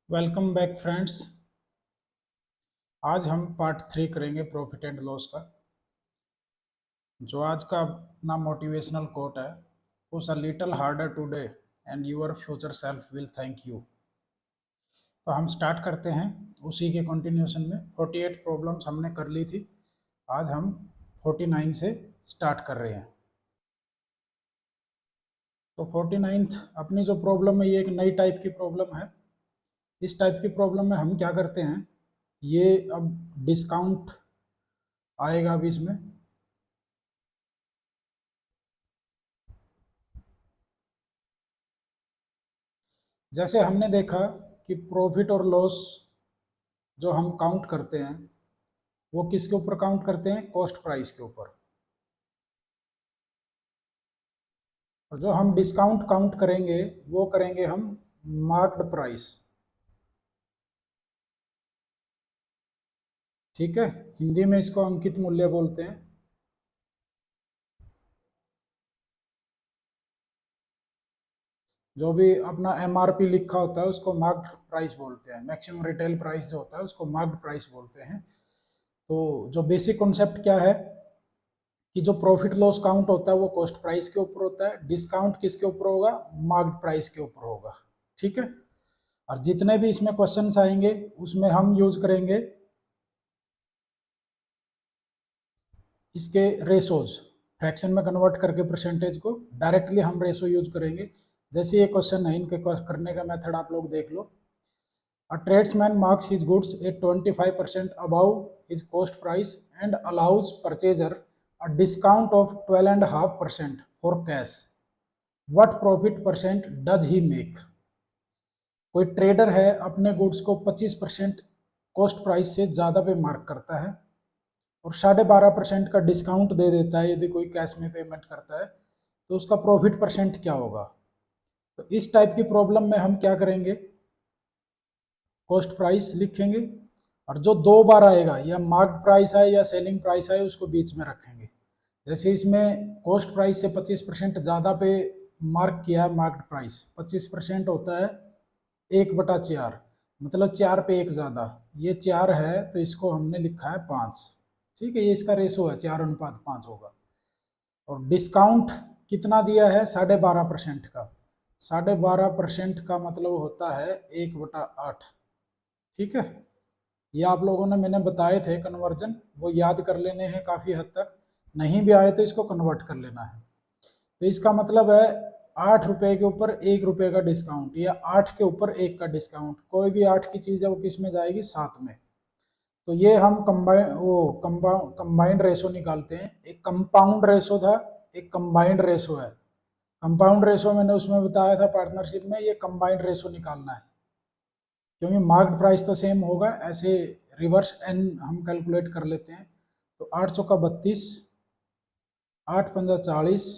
Welcome back friends. आज हम part 3 करेंगे प्रॉफिट एंड लॉस का। जो आज का अपना मोटिवेशनल कोट है, push a little harder today and your future self will thank you. तो हम स्टार्ट करते हैं उसी के कंटिन्यूशन में। 48 प्रॉब्लम्स हमने कर ली थी, आज हम 49 से स्टार्ट कर रहे हैं। तो 49th अपनी जो प्रॉब्लम है, ये एक नई टाइप की प्रॉब्लम है। इस टाइप की प्रॉब्लम में हम क्या करते हैं, ये अब डिस्काउंट आएगा अभी इसमें। जैसे हमने देखा कि प्रॉफिट और लॉस जो हम काउंट करते हैं, वो किसके ऊपर काउंट करते हैं, कॉस्ट प्राइस के ऊपर। और जो हम डिस्काउंट काउंट करेंगे वो करेंगे हम मार्क्ड प्राइस। ठीक है, हिंदी में इसको अंकित मूल्य बोलते हैं। जो भी अपना एमआरपी लिखा होता है उसको मार्क्ड प्राइस बोलते हैं। मैक्सिमम रिटेल प्राइस जो होता है उसको मार्क्ड प्राइस बोलते हैं। तो जो बेसिक कॉन्सेप्ट क्या है कि जो प्रॉफिट लॉस काउंट होता है वो कॉस्ट प्राइस के ऊपर होता है, डिस्काउंट किसके ऊपर होगा, मार्क्ड प्राइस के ऊपर होगा। ठीक है, और जितने भी इसमें क्वेश्चंस आएंगे उसमें हम यूज करेंगे इसके रेशोज। फ्रैक्शन में कन्वर्ट करके परसेंटेज को डायरेक्टली हम रेशो यूज करेंगे। जैसे ये क्वेश्चन है, इनके करने का मेथड आप लोग देख लो। A tradesman marks his goods at 25% above his cost price and allows purchaser a discount of 12.5% for cash. What profit percent does he make. कोई ट्रेडर है, अपने गुड्स को 25% कॉस्ट प्राइस से ज़्यादा पे मार्क करता है और 12.5% का डिस्काउंट दे देता है यदि कोई कैश में पेमेंट करता है, तो उसका प्रॉफिट परसेंट क्या होगा। तो इस टाइप की प्रॉब्लम में हम क्या करेंगे, कॉस्ट प्राइस लिखेंगे और जो दो बार आएगा, या मार्क्ड प्राइस आए या सेलिंग प्राइस आए, उसको बीच में रखेंगे। जैसे इसमें कॉस्ट प्राइस से 25% ज़्यादा पे मार्क किया, मार्क्ड प्राइस 25% होता है 1/4, मतलब 4 पे 1 ज़्यादा। ये 4 है तो इसको हमने लिखा है 5। ठीक है, ये इसका रेशो है, 4:5 होगा। और डिस्काउंट कितना दिया है, 12.5% का। 12.5% का मतलब होता है 1/8। ठीक है, ये आप लोगों ने, मैंने बताए थे कन्वर्जन, वो याद कर लेने हैं काफ़ी हद तक। नहीं भी आए तो इसको कन्वर्ट कर लेना है। तो इसका मतलब है 8 रुपए के ऊपर 1 रुपए का डिस्काउंट, या 8 के ऊपर 1 का डिस्काउंट। कोई भी 8 की चीज़ है वो किस में जाएगी, 7 में। तो ये हम कंबाइंड रेशो निकालते हैं। एक कंपाउंड रेशो था, एक कंबाइंड रेशो है। कंपाउंड रेशो मैंने उसमें बताया था पार्टनरशिप में, ये कंबाइंड रेशो निकालना है, क्योंकि मार्क्ड प्राइस तो सेम होगा। ऐसे रिवर्स एन हम कैलकुलेट कर लेते हैं। तो 8 चौका 32, 8 पंजा 40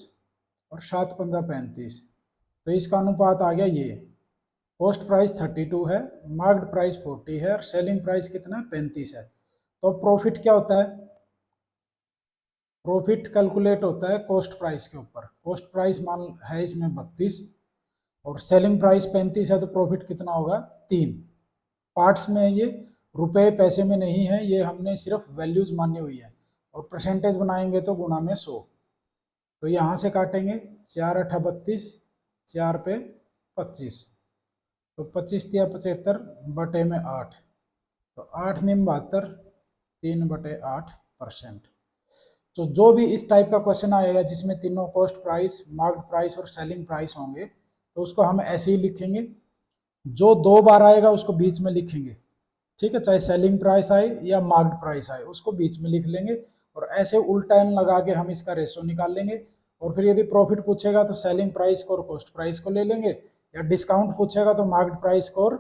और 7 पंजा 35। तो इसका अनुपात आ गया ये। कॉस्ट प्राइस 32 है, मार्क्ड प्राइस 40 है और सेलिंग प्राइस कितना है, 35 है। तो प्रॉफिट क्या होता है, प्रॉफिट कैलकुलेट होता है कॉस्ट प्राइस के ऊपर। कॉस्ट प्राइस मान है इसमें 32 और सेलिंग प्राइस 35 है, तो प्रॉफिट कितना होगा, 3। पार्ट्स में ये, रुपए पैसे में नहीं है, ये हमने सिर्फ वैल्यूज मानी हुई है। और परसेंटेज बनाएंगे तो गुणा में 100। तो यहाँ से काटेंगे, 4 8 32, 4 पे 25, तो 25 दिया 75 बटे में 8, तो 8 निम 72, 3/8%। तो जो भी इस टाइप का क्वेश्चन आएगा जिसमें तीनों कॉस्ट प्राइस, मार्क्ड प्राइस और सेलिंग प्राइस होंगे, तो उसको हम ऐसे ही लिखेंगे। जो दो बार आएगा उसको बीच में लिखेंगे। ठीक है, चाहे सेलिंग प्राइस आए या मार्क्ड प्राइस आए, उसको बीच में लिख लेंगे। और ऐसे उल्टा एन लगा के हम इसका रेशो निकाल लेंगे। और फिर यदि प्रॉफिट पूछेगा तो सेलिंग प्राइस को और कॉस्ट प्राइस को ले लेंगे, या डिस्काउंट पूछेगा तो मार्क्ड प्राइस को और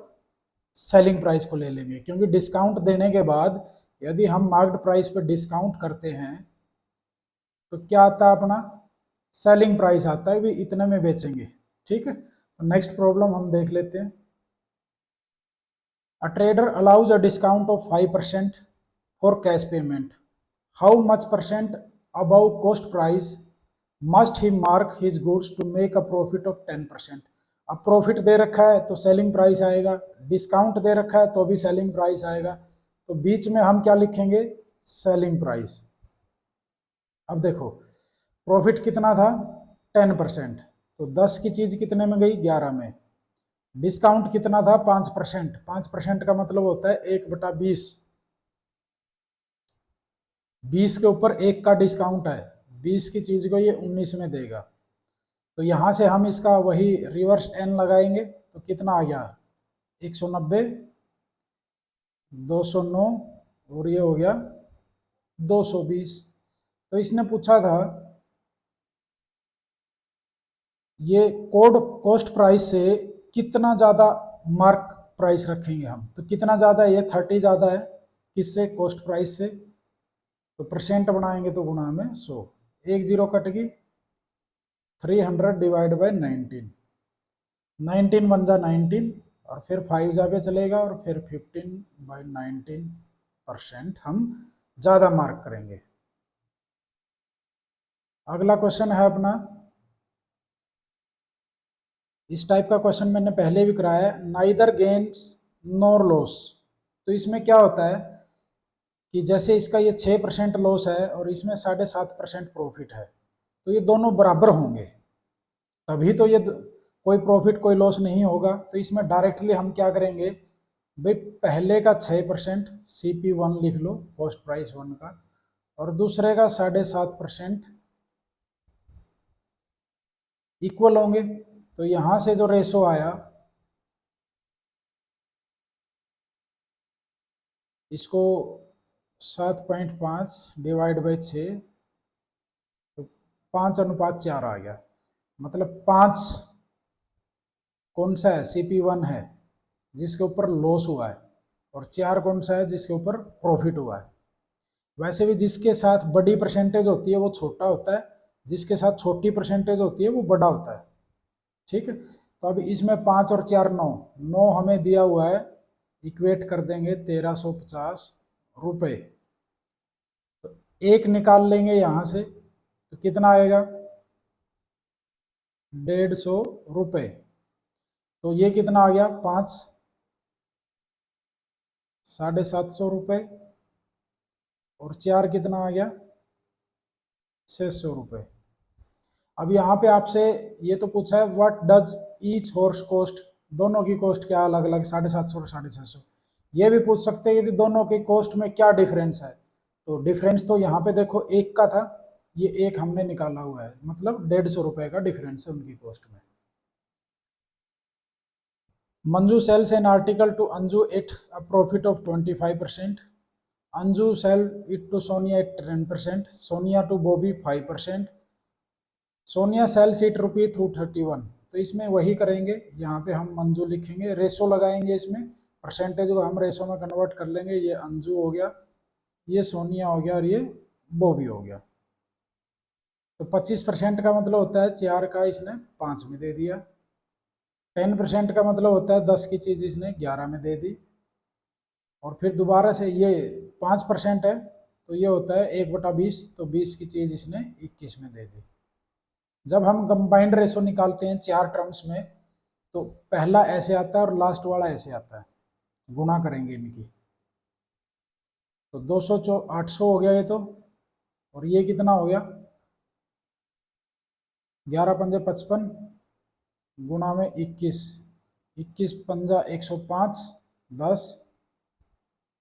सेलिंग प्राइस को ले लेंगे। क्योंकि डिस्काउंट देने के बाद यदि हम मार्क्ड प्राइस पर डिस्काउंट करते हैं तो क्या आता है, अपना सेलिंग प्राइस आता है, भी इतने में बेचेंगे। ठीक है, तो नेक्स्ट प्रॉब्लम हम देख लेते हैं। A trader allows a discount of 5% for cash payment. How much percent above cost price must he mark his goods to make a profit of 10%? अब प्रॉफिट दे रखा है तो सेलिंग प्राइस आएगा, डिस्काउंट दे रखा है तो भी सेलिंग प्राइस आएगा, तो बीच में हम क्या लिखेंगे, सेलिंग प्राइस। अब देखो प्रॉफिट कितना था 10%, तो 10 की चीज कितने में गई, 11 में। डिस्काउंट कितना था 5%, 5% का मतलब होता है 1/20, 20 के ऊपर 1 का डिस्काउंट है, 20 की चीज को ये 19 में देगा। तो यहां से हम इसका वही रिवर्स एन लगाएंगे तो कितना आ गया 190, 209 और ये हो गया 220। तो इसने पूछा था ये कोड कॉस्ट प्राइस से कितना ज़्यादा मार्क प्राइस रखेंगे हम, तो कितना ज़्यादा है, ये 30 ज़्यादा है किससे, कॉस्ट प्राइस से, तो परसेंट बनाएंगे तो गुणा में 100, एक जीरो कट गई, 300 डिवाइड बाई 19, 19 बन जा 19 और फिर 5 जा पे चलेगा और फिर 15/19% हम ज़्यादा मार्क करेंगे। अगला क्वेश्चन है अपना, इस टाइप का क्वेश्चन मैंने पहले भी कराया है, नाइदर गेन्स नॉर लॉस। तो इसमें क्या होता है कि जैसे इसका ये 6% लॉस है और इसमें 7.5% प्रॉफिट है, तो ये दोनों बराबर होंगे तभी तो ये कोई प्रॉफिट कोई लॉस नहीं होगा। तो इसमें डायरेक्टली हम क्या करेंगे भाई, पहले का 6% CP1 लिख लो, कॉस्ट प्राइस 1 का, और दूसरे का 7.5% इक्वल होंगे। तो यहां से जो रेशो आया इसको 7.5 डिवाइड बाई 6, तो 5:4 आ गया, मतलब 5 कौन सा है, CP1 है जिसके ऊपर लॉस हुआ है, और 4 कौन सा है जिसके ऊपर प्रॉफिट हुआ है। वैसे भी जिसके साथ बड़ी परसेंटेज होती है वो छोटा होता है, जिसके साथ छोटी परसेंटेज होती है वो बड़ा होता है, ठीक है। तो अब इसमें 5 और 4 9, 9 हमें दिया हुआ है, इक्वेट कर देंगे 1350 रुपये, तो एक निकाल लेंगे यहां से तो कितना आएगा 150 रुपये, तो ये कितना आ गया 5 750 रुपये, और 4 कितना आ गया 600 रुपये। अब यहाँ पे आपसे ये तो पूछा है what does each horse cost, दोनों की कॉस्ट क्या अलग अलग 750 और 650। ये भी पूछ सकते हैं यदि दोनों की कॉस्ट में क्या डिफरेंस है, तो डिफरेंस तो यहाँ पे देखो एक का था, ये एक हमने निकाला हुआ है, मतलब 150 रुपये का डिफरेंस है उनकी कॉस्ट में। Manju sells an article to Anju at a profit of 25%, Anju sell it to Sonia at 10%, Sonia to Bobby 5%, Sonia sell it rupee 231। तो इसमें वही करेंगे, यहाँ पे हम मंजू लिखेंगे, रेशो लगाएंगे इसमें, परसेंटेज को हम रेशो में कन्वर्ट कर लेंगे, ये अंजू हो गया, ये सोनिया हो गया और ये बॉबी हो गया। तो 25% का मतलब होता है 4 का इसने 5 में दे दिया, 10% का मतलब होता है 10 की चीज़ इसने 11 में दे दी, और फिर दोबारा से ये 5% है तो ये होता है 1/20, तो 20 की चीज़ इसने 21 में दे दी। जब हम कंबाइंड रेशो निकालते हैं 4 टर्म्स में, तो पहला ऐसे आता है और लास्ट वाला ऐसे आता है, गुणा करेंगे इनकी, तो 200 800 हो गया ये तो, और ये कितना हो गया 11 पंजे 55 गुणा में 21, 21 पंजा 105, 10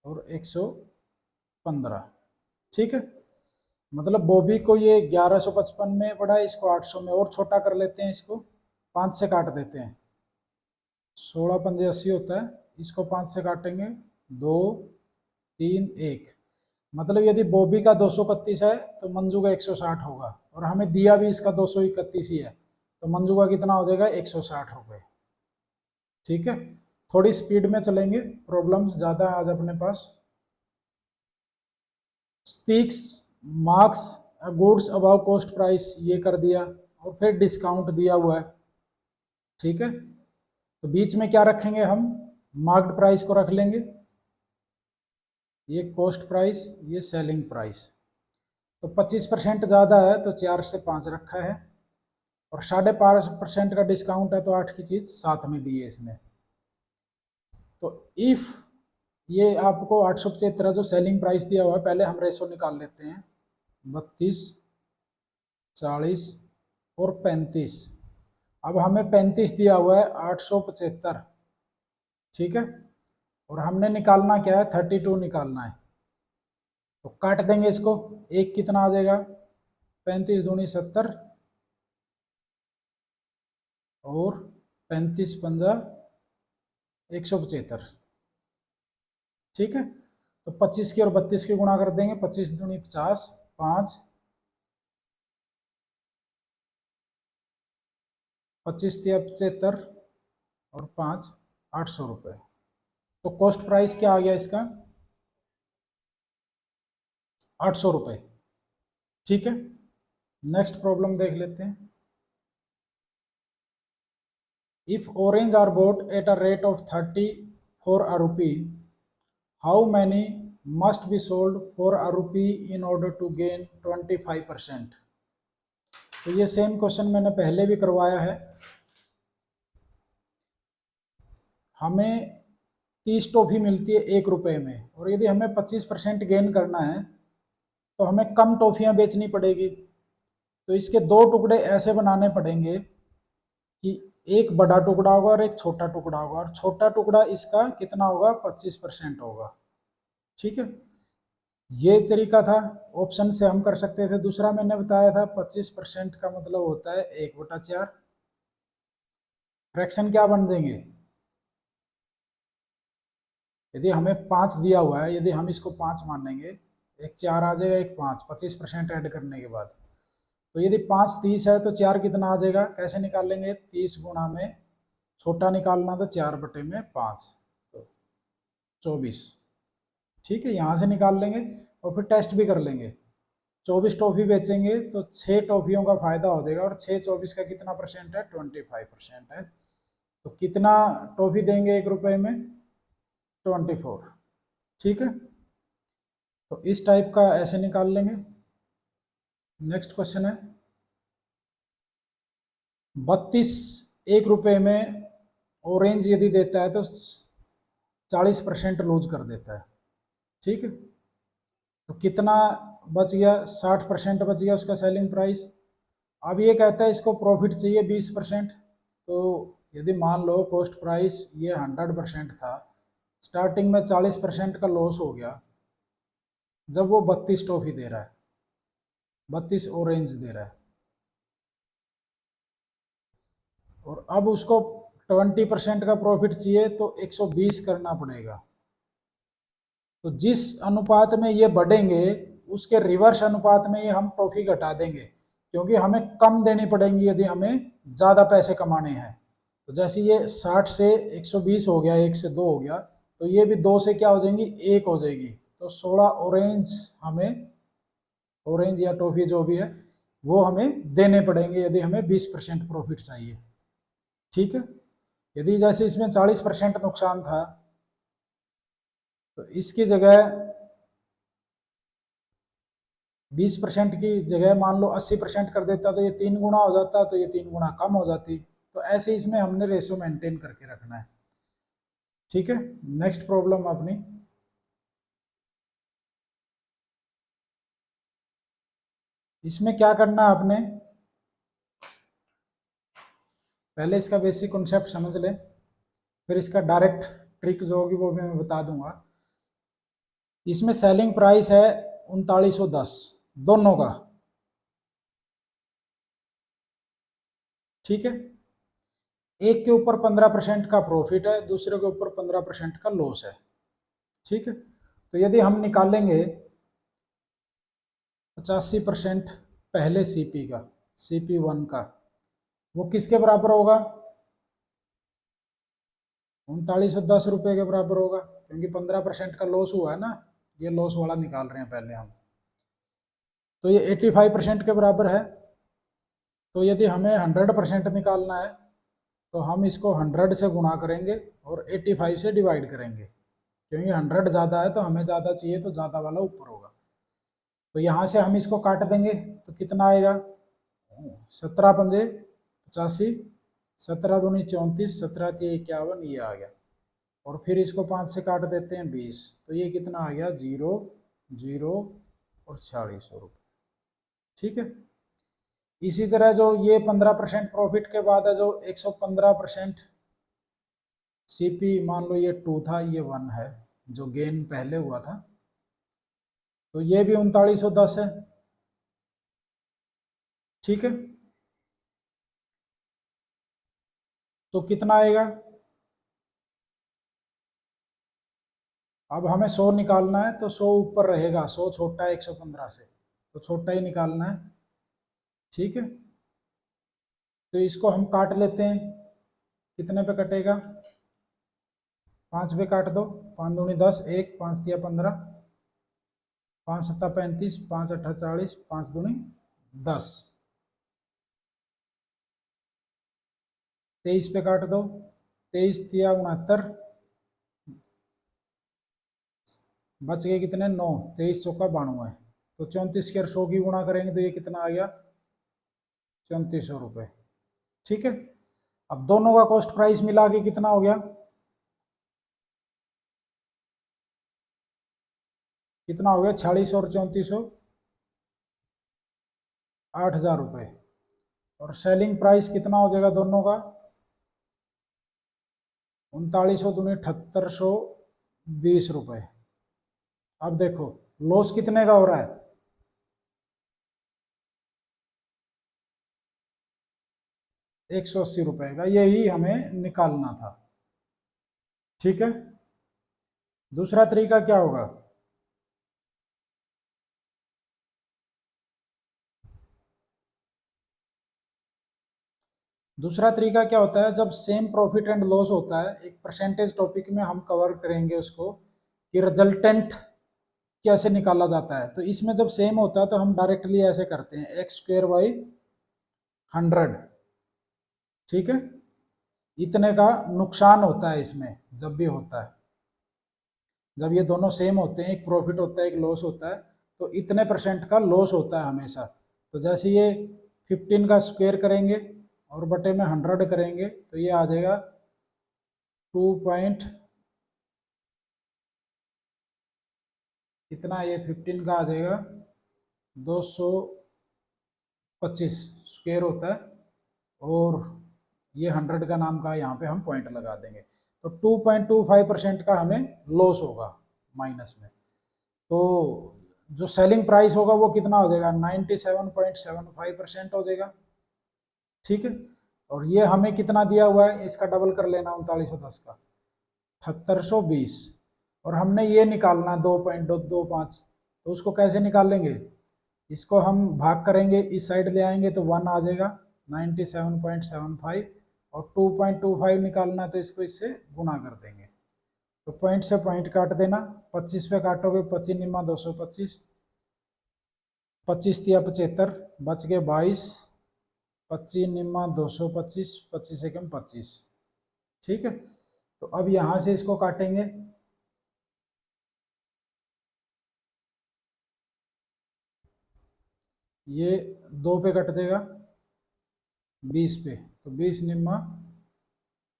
और 115, ठीक है। मतलब बॉबी को ये 1155 में पड़ा है, इसको 800 में और छोटा कर लेते हैं, इसको 5 से काट देते हैं, 16 पंजे 80 होता है, इसको 5 से काटेंगे 2 3 1, मतलब यदि बॉबी का 231 है तो मंजू का 160 होगा, और हमें दिया भी इसका 231 ही है, तो मंजू का कितना हो जाएगा 160 रुपये, ठीक है। थोड़ी स्पीड में चलेंगे, प्रॉब्लम्स ज़्यादा है आज अपने पास। Sticks marks goods above cost price ये कर दिया, और फिर डिस्काउंट दिया हुआ है, ठीक है। तो बीच में क्या रखेंगे हम, मार्क्ड प्राइस को रख लेंगे, ये कॉस्ट प्राइस ये सेलिंग प्राइस। तो 25% ज़्यादा है तो 4 से 5 रखा है, और 5.5% का डिस्काउंट है तो 8 की चीज साथ में दी है इसने। तो इफ ये आपको 875 जो सेलिंग प्राइस दिया हुआ है, पहले हम रेशो निकाल लेते हैं। 32, 40 और 35। अब हमें 35 दिया हुआ है 875, ठीक है, और हमने निकालना क्या है, 32 निकालना है। तो काट देंगे इसको, एक कितना आ जाएगा, 35 दूनी 70 और 35 पंजा 175, ठीक है। तो 25 की और 32 की गुणा कर देंगे, 25 दूनी 50, 5, 25 दिया 75 और 5 800 रुपये। तो कॉस्ट प्राइस क्या आ गया इसका, 800 रुपये, ठीक है। नेक्स्ट प्रॉब्लम देख लेते हैं। If orange are bought at a rate of 30 for a rupee, how many must be sold for a rupee in order to gain 25%। तो ये सेम क्वेश्चन मैंने पहले भी करवाया है। हमें 30 टॉफी मिलती है 1 रुपये में, और यदि हमें 25% गेन करना है तो हमें कम टॉफियां बेचनी पड़ेगी। तो इसके दो टुकड़े ऐसे बनाने पड़ेंगे कि एक बड़ा टुकड़ा होगा और एक छोटा टुकड़ा होगा, और छोटा टुकड़ा इसका कितना होगा, 25% होगा, ठीक है। ये तरीका था, ऑप्शन से हम कर सकते थे। दूसरा मैंने बताया था 25% का मतलब होता है 1/4। फ्रैक्शन क्या बन जाएंगे, यदि हमें 5 दिया हुआ है, यदि हम इसको 5 मानेंगे, एक 4 आ जाएगा, एक 5, 25% ऐड करने के बाद। तो यदि 5 30 है तो 4 कितना आ जाएगा, कैसे निकालेंगे, 30 गुणा में छोटा निकालना तो 4/5, तो 24, ठीक है, यहाँ से निकाल लेंगे और फिर टेस्ट भी कर लेंगे। 24 टॉफी बेचेंगे तो 6 टॉफियों का फायदा हो जाएगा, और 6 24 का कितना परसेंट है, 25% है। तो कितना टॉफी देंगे 1 रुपये में, 24, ठीक है। तो इस टाइप का ऐसे निकाल लेंगे। नेक्स्ट क्वेश्चन है 32 1 रुपये में ऑरेंज यदि देता है तो 40% लूज कर देता है, ठीक है। तो कितना बच गया, 60% बच गया उसका सेलिंग प्राइस। अब ये कहता है इसको प्रॉफिट चाहिए 20%। तो यदि मान लो कॉस्ट प्राइस ये 100% था, स्टार्टिंग में 40% का लॉस हो गया जब वो 32 टॉफी दे रहा है, 32 ऑरेंज दे रहा है, और अब उसको 20% का प्रॉफिट चाहिए तो 120 करना पड़ेगा। तो जिस अनुपात में ये बढ़ेंगे उसके रिवर्स अनुपात में ये हम टॉफी घटा देंगे, क्योंकि हमें कम देनी पड़ेंगी यदि हमें ज़्यादा पैसे कमाने हैं। तो जैसे ये 60 से 120 हो गया, 1 से 2 हो गया, तो ये भी 2 से क्या हो जाएंगी, 1 हो जाएगी। तो 16 ऑरेंज हमें, ऑरेंज या टॉफी जो भी है वो हमें देने पड़ेंगे यदि हमें 20% प्रॉफिट चाहिए, ठीक है। यदि जैसे इसमें 40% नुकसान था तो इसकी जगह 20% की जगह मान लो 80% कर देता तो ये 3 गुना हो जाता, तो ये 3 गुना कम हो जाती। तो ऐसे इसमें हमने रेशो मेंटेन करके रखना है, ठीक है। नेक्स्ट प्रॉब्लम अपनी, इसमें क्या करना है आपने, पहले इसका बेसिक कॉन्सेप्ट समझ लें, फिर इसका डायरेक्ट ट्रिक जो होगी वो भी मैं बता दूंगा। इसमें सेलिंग प्राइस है 3910 दोनों का, ठीक है। एक के ऊपर 15% का प्रॉफिट है, दूसरे के ऊपर 15% का लॉस है, ठीक है। तो यदि हम निकालेंगे 85% पहले सीपी का, CP1 का, वो किसके बराबर होगा, 3910 रुपये के बराबर होगा, क्योंकि 15% का लॉस हुआ है ना, ये लॉस वाला निकाल रहे हैं पहले हम। तो ये 85% के बराबर है। तो यदि हमें 100% निकालना है तो हम इसको 100 से गुणा करेंगे और 85 से डिवाइड करेंगे, क्योंकि 100 ज़्यादा है तो हमें ज़्यादा चाहिए तो ज़्यादा वाला ऊपर होगा। तो यहाँ से हम इसको काट देंगे तो कितना आएगा, 17 पंजे 85, 17 दूनी 34, 17 तिया 51, ये आ गया। और फिर इसको 5 से काट देते हैं 20, तो ये कितना आ गया 0, 0 और 46 रुपये। ठीक है। इसी तरह जो ये 15% प्रॉफिट के बाद है, जो 115% सीपी, मान लो ये 2 था, ये 1 है, जो गेन पहले हुआ था, तो ये भी 3910 है। ठीक है। तो कितना आएगा? अब हमें 100 निकालना है, तो 100 ऊपर रहेगा, 100 छोटा है 115 से, तो छोटा ही निकालना है। ठीक है। तो इसको हम काट लेते हैं, कितने पे कटेगा? 5 पे काट दो, 5 दूनी 10, 1, 5 तिया 15, 5 सत्ता 35, 5 अट्ठा 40, 5 दूनी 10, 23 पे काट दो, 23 तिया 69, बच गए कितने? 9, 23 चौका 92, तो 34 के 100 की गुणा करेंगे तो ये कितना आ गया? 3400 रुपये। ठीक है। अब दोनों का कॉस्ट प्राइस मिला के कितना हो गया? कितना हो गया? 46 और 3400, 8000 रुपये। और सेलिंग प्राइस कितना हो जाएगा दोनों का? 3900 दूनी 7820 रुपये। अब देखो लॉस कितने का हो रहा है? 180 रुपये का, यही हमें निकालना था। ठीक है। दूसरा तरीका क्या होगा? दूसरा तरीका क्या होता है, जब सेम प्रॉफिट एंड लॉस होता है, एक परसेंटेज टॉपिक में हम कवर करेंगे उसको, कि रिजल्टेंट कैसे निकाला जाता है। तो इसमें जब सेम होता है तो हम डायरेक्टली ऐसे करते हैं, x² / 100। ठीक है। इतने का नुकसान होता है इसमें जब भी होता है, जब ये दोनों सेम होते हैं, एक प्रॉफिट होता है एक लॉस होता है, तो इतने परसेंट का लॉस होता है हमेशा। तो जैसे ये 15 का स्क्वायर करेंगे और बटे में 100 करेंगे, तो ये आ जाएगा 2 कितना, ये 15 का आ जाएगा 225 स्क्वायर होता है, और ये 100 का नाम का यहाँ पे हम पॉइंट लगा देंगे। तो 2.25% का हमें लॉस होगा माइनस में। तो जो सेलिंग प्राइस होगा वो कितना हो जाएगा? 97.75% हो जाएगा। ठीक है। और ये हमें कितना दिया हुआ है, इसका डबल कर लेना 3910 का, 7820। और हमने ये निकालना 2.25, तो उसको कैसे निकाल लेंगे? इसको हम भाग करेंगे, इस साइड ले आएंगे तो 1 आ जाएगा, 97.75, और 2.25 निकालना तो इसको इससे गुना कर देंगे। तो पॉइंट से पॉइंट काट देना, 25 पे काटोगे 25 निम्मा 225, 25 तिया 75, बच गए 22, 25 निम्मा 225, 25 एकम 25। ठीक है। तो अब यहां से इसको काटेंगे, ये 2 पे कट जाएगा 20 पे, तो 20 निम्मा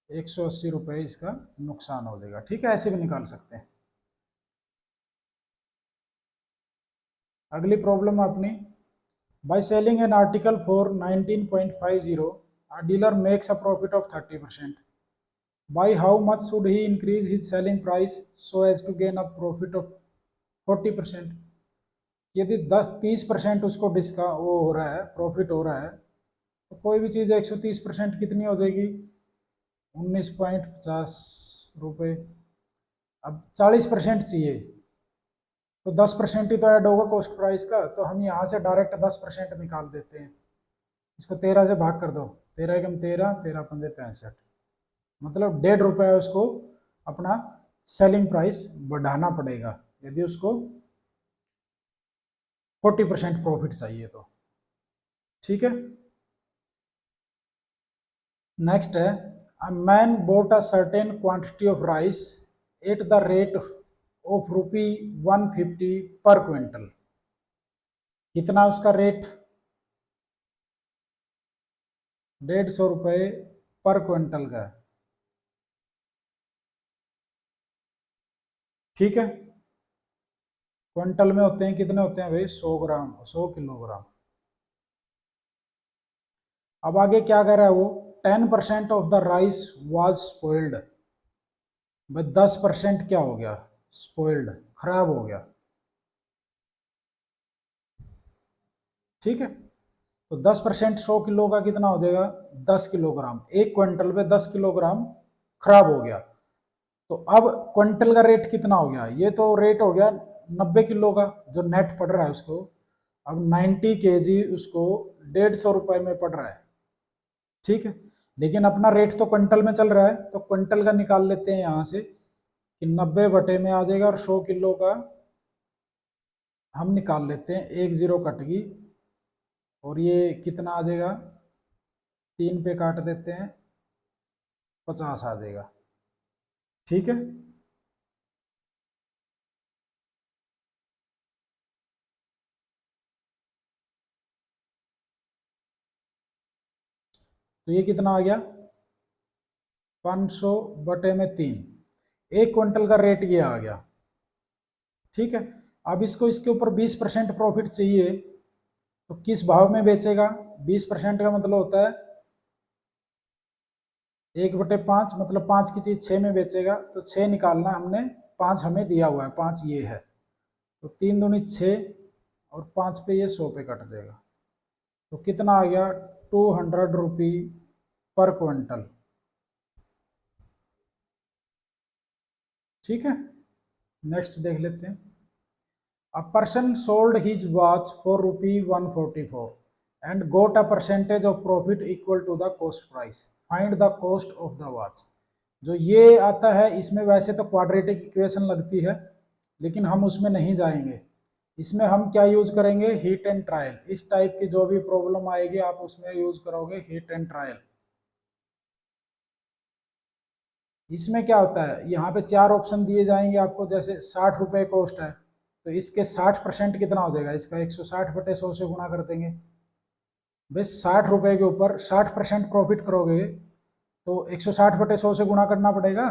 180 रुपये इसका नुकसान हो जाएगा। ठीक है, ऐसे भी निकाल सकते हैं। अगली प्रॉब्लम अपनी, by selling an article for 19.50, a dealer makes a profit of 30%. By how much should he increase his selling price so as to gain a profit of 40%? यदि 10-30% उसको वो हो रहा है, प्रॉफिट हो रहा है, तो कोई भी चीज़ 130% कितनी हो जाएगी? 19.50 रुपये। अब 40% चाहिए, तो 10% ही तो ऐड होगा कॉस्ट प्राइस का, तो हम यहाँ से डायरेक्ट 10% निकाल देते हैं। इसको 13 से भाग कर दो, 13 एकम 13, 13 पंजे 65, मतलब 1.5 रुपये उसको अपना सेलिंग प्राइस बढ़ाना पड़ेगा यदि उसको 40% प्रॉफिट चाहिए तो। ठीक है। नेक्स्ट है, a man boat a certain quantity of rice at the rate of ₹150 पर क्विंटल। कितना उसका रेट? 150 रुपये पर क्विंटल का है। ठीक है, क्विंटल में होते हैं कितने होते हैं भाई, 100 ग्राम, 100 किलोग्राम। अब आगे क्या कह रहा है वो, 10% of the rice was spoiled. भाई 10% क्या हो गया, स्पॉइल्ड, खराब हो गया। ठीक है, तो 10% 100 किलो का कितना हो जाएगा, 10 किलोग्राम। एक क्विंटल पे 10 किलोग्राम खराब हो गया। तो अब क्विंटल का रेट कितना हो गया, ये तो रेट हो गया 90 किलो का जो नेट पड़ रहा है उसको। अब 90 केजी उसको 150 रुपए में पड़ रहा है। ठीक है, लेकिन अपना रेट तो क्विंटल में चल रहा है, तो क्विंटल का निकाल लेते हैं यहां से कि 90 बटे में आ जाएगा, और 100 किलो का हम निकाल लेते हैं, एक जीरो कट गई, और ये कितना आ जाएगा, 3 पे काट देते हैं, 50 आ जाएगा। ठीक है, तो ये कितना आ गया, 500 बटे में 3, एक क्विंटल का रेट ये आ गया। ठीक है, अब इसको इसके ऊपर 20% प्रॉफिट चाहिए, तो किस भाव में बेचेगा, 20% का मतलब होता है 1/5, मतलब 5 की चीज 6 में बेचेगा, तो 6 निकालना हमने, 5 हमें दिया हुआ है, 5 ये है, तो 3 दूनी 6, और 5 पे ये 100 पे कट जाएगा, तो कितना आ गया, 200 रुपी पर क्विंटल। ठीक है, नेक्स्ट देख लेते हैं। A person sold his watch for rupee 144 and got a percentage of profit equal to the cost price. Find the cost of the watch. जो ये आता है इसमें वैसे तो क्वाड्रेटिक इक्वेशन लगती है, लेकिन हम उसमें नहीं जाएंगे। इसमें हम क्या यूज करेंगे, हीट एंड ट्रायल। इस टाइप की जो भी प्रॉब्लम आएगी आप उसमें यूज करोगे हीट एंड ट्रायल। इसमें क्या होता है, यहाँ पे 4 ऑप्शन दिए जाएंगे आपको, जैसे 60 रुपये कॉस्ट है, तो इसके 60% कितना हो जाएगा, इसका 160 बटे 100 से गुणा कर देंगे। भाई 60 रुपये के ऊपर 60% प्रॉफिट करोगे तो 160 बटे 100 से गुणा करना पड़ेगा।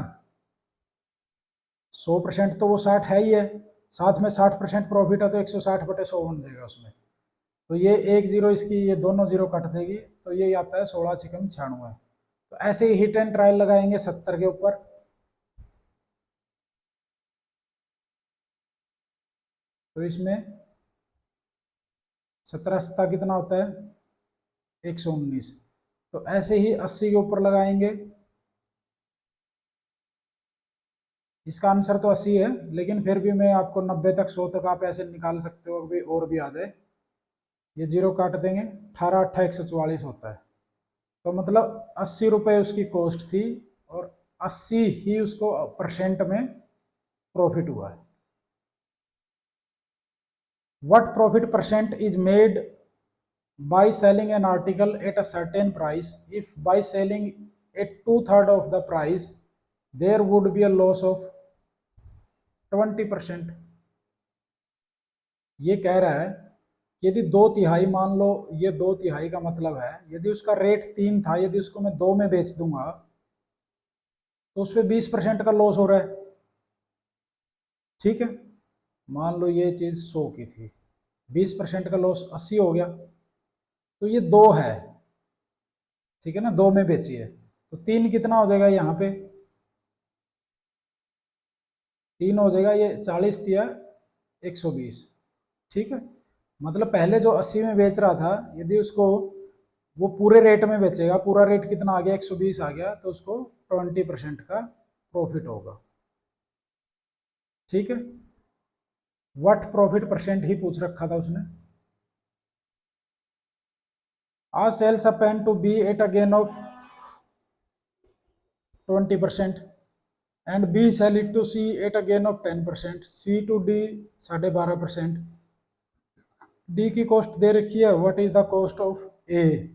100% तो वो 60 है ही है, साथ में 60% प्रॉफिट है, तो 160 बटे 100 बन जाएगा उसमें। तो ये एक जीरो, इसकी ये दोनों जीरो कट देगी, तो ये आता है 16 छिकम 96। तो ऐसे ही हिट एंड ट्रायल लगाएंगे 70 के ऊपर, तो इसमें 17 कितना होता है, 119। तो ऐसे ही 80 के ऊपर लगाएंगे, इसका आंसर तो 80 है, लेकिन फिर भी मैं आपको 90 तक 100 तक आप ऐसे निकाल सकते हो, अभी और भी आ जाए। ये जीरो काट देंगे, 18 8 144 होता है। तो मतलब 80 रुपये उसकी कॉस्ट थी, और 80 ही उसको परसेंट में प्रॉफिट हुआ है। What profit percent is made by selling an article at a certain price? If by selling at 2/3 of the price there would be a loss of 20%। ये कह रहा है कि यदि 2/3, मान लो ये 2/3 का मतलब है, यदि उसका रेट 3 था, यदि उसको मैं 2 में बेच दूंगा तो उस पर 20% का लॉस हो रहा है। ठीक है, मान लो ये चीज 100 की थी, 20% का लॉस 80 हो गया, तो ये 2 है, ठीक है ना, 2 में बेची है, तो 3 कितना हो जाएगा, यहाँ पे 3 हो जाएगा, ये 40 दिया 120। ठीक है, मतलब पहले जो 80 में बेच रहा था, यदि उसको वो पूरे रेट में बेचेगा, पूरा रेट कितना आ गया, 120 आ गया, तो उसको 20% का प्रॉफिट होगा। ठीक है, व्हाट प्रॉफिट परसेंट ही पूछ रखा था उसने। A sells a pen to B at a gain of 20% and B sell it to C at a gain of 10%, C to D 12.5%। D की कॉस्ट दे रखी है, what is the cost of A.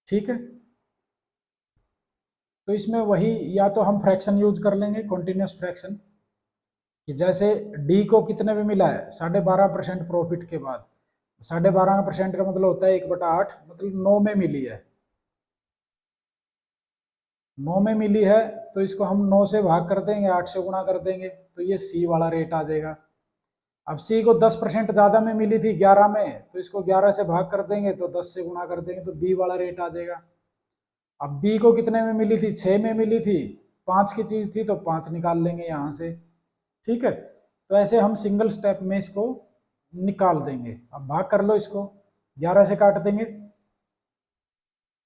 ठीक है, तो इसमें वही, या तो हम फ्रैक्शन यूज कर लेंगे, कॉन्टिन्यूस फ्रैक्शन, कि जैसे डी को कितने में मिला है, 12.5% प्रॉफिट के बाद, 12.5% का मतलब होता है 1/8, मतलब 9 में मिली है, 9 में मिली है तो इसको हम 9 से भाग कर देंगे, 8 से गुणा कर देंगे, तो ये सी वाला रेट आ जाएगा। अब सी को 10% ज़्यादा में मिली थी 11 में, तो इसको 11 से भाग कर देंगे, तो 10 से गुणा कर देंगे, तो बी वाला रेट आ जाएगा। अब बी को कितने में मिली थी, 6 में मिली थी, 5 की चीज़ थी तो 5 निकाल लेंगे यहाँ से। ठीक है, तो ऐसे हम सिंगल स्टेप में इसको निकाल देंगे। अब भाग कर लो इसको, 11 से काट देंगे,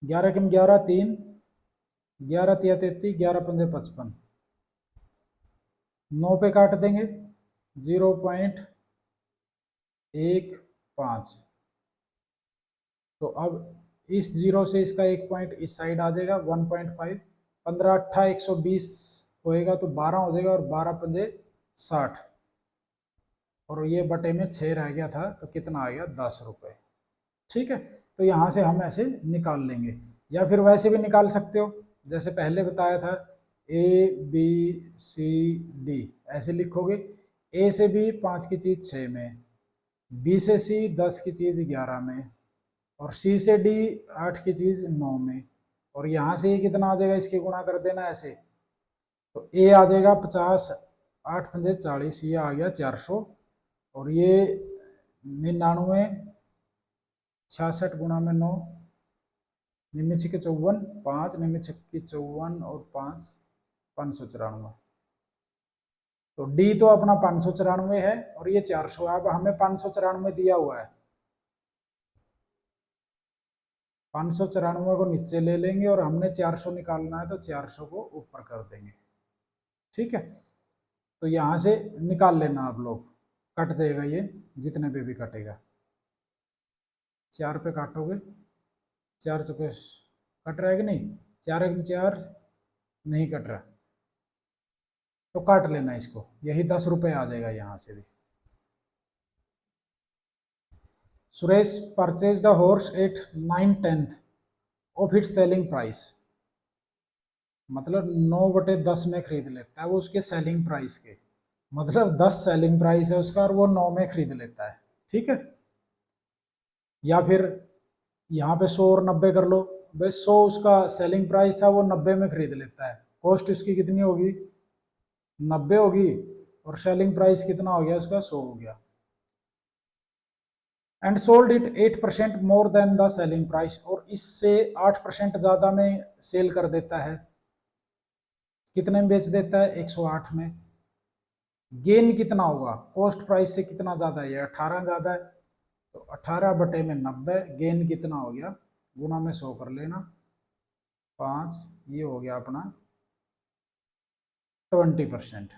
11 कम 11 3, 11 तिया 33, 11 पंजे 55, 9 पे काट देंगे 0.15। तो अब इस जीरो से इसका एक पॉइंट इस साइड आ जाएगा 1.5, 15 8 120 होएगा तो 12 हो जाएगा, और 12 पंजे 60, और ये बटे में 6 रह गया था तो कितना आ गया 10 रुपये। ठीक है, तो यहाँ से हम ऐसे निकाल लेंगे, या फिर वैसे भी निकाल सकते हो जैसे पहले बताया था, ए बी सी डी ऐसे लिखोगे, ए से बी 5 की चीज़ 6 में, बी से सी 10 की चीज़ 11 में, और सी से डी 8 की चीज़ 9 में, और यहाँ से ये कितना आ जाएगा, इसके गुणा कर देना ऐसे, तो ए आ जाएगा 50, 8 पंजे 40, ये आ गया 400, और ये 99, 66 गुणा में 9, 9 6 54, 5 9 6 54 और 5 594। तो डी तो अपना 594 है और ये 400 है। अब हमें 594 दिया हुआ है, 594 को नीचे ले लेंगे और हमने 400 निकालना है तो 400 को ऊपर कर देंगे। ठीक है, तो यहाँ से निकाल लेना आप लोग, कट जाएगा ये जितने पे भी कटेगा, 4 पे काटोगे, 4 चुके कट रहा है कि नहीं, 4 एक 4 नहीं कट रहा, तो काट लेना इसको, यही 10 रुपये आ जाएगा यहाँ से भी। Suresh purchased a horse at 9/10 of its selling price, मतलब 9/10 में खरीद लेता है वो उसके सेलिंग प्राइस के, मतलब 10 सेलिंग प्राइस है उसका और वो 9 में खरीद लेता है। ठीक है, या फिर यहाँ पे 100 और 90 कर लो, भाई 100 उसका सेलिंग प्राइस था, वो 90 में खरीद लेता है, कॉस्ट उसकी कितनी होगी 90 होगी, और सेलिंग प्राइस कितना हो गया उसका 100 हो गया, and sold it 8% more than the selling price, और इससे 8% ज़्यादा में सेल कर देता है, कितने में बेच देता है 108 में। गेन कितना होगा, कॉस्ट प्राइस से कितना ज़्यादा है, 18 ज़्यादा है, तो 18 बटे में 90, गेन कितना हो गया, गुना में 100 कर लेना, 5, ये हो गया अपना 20%।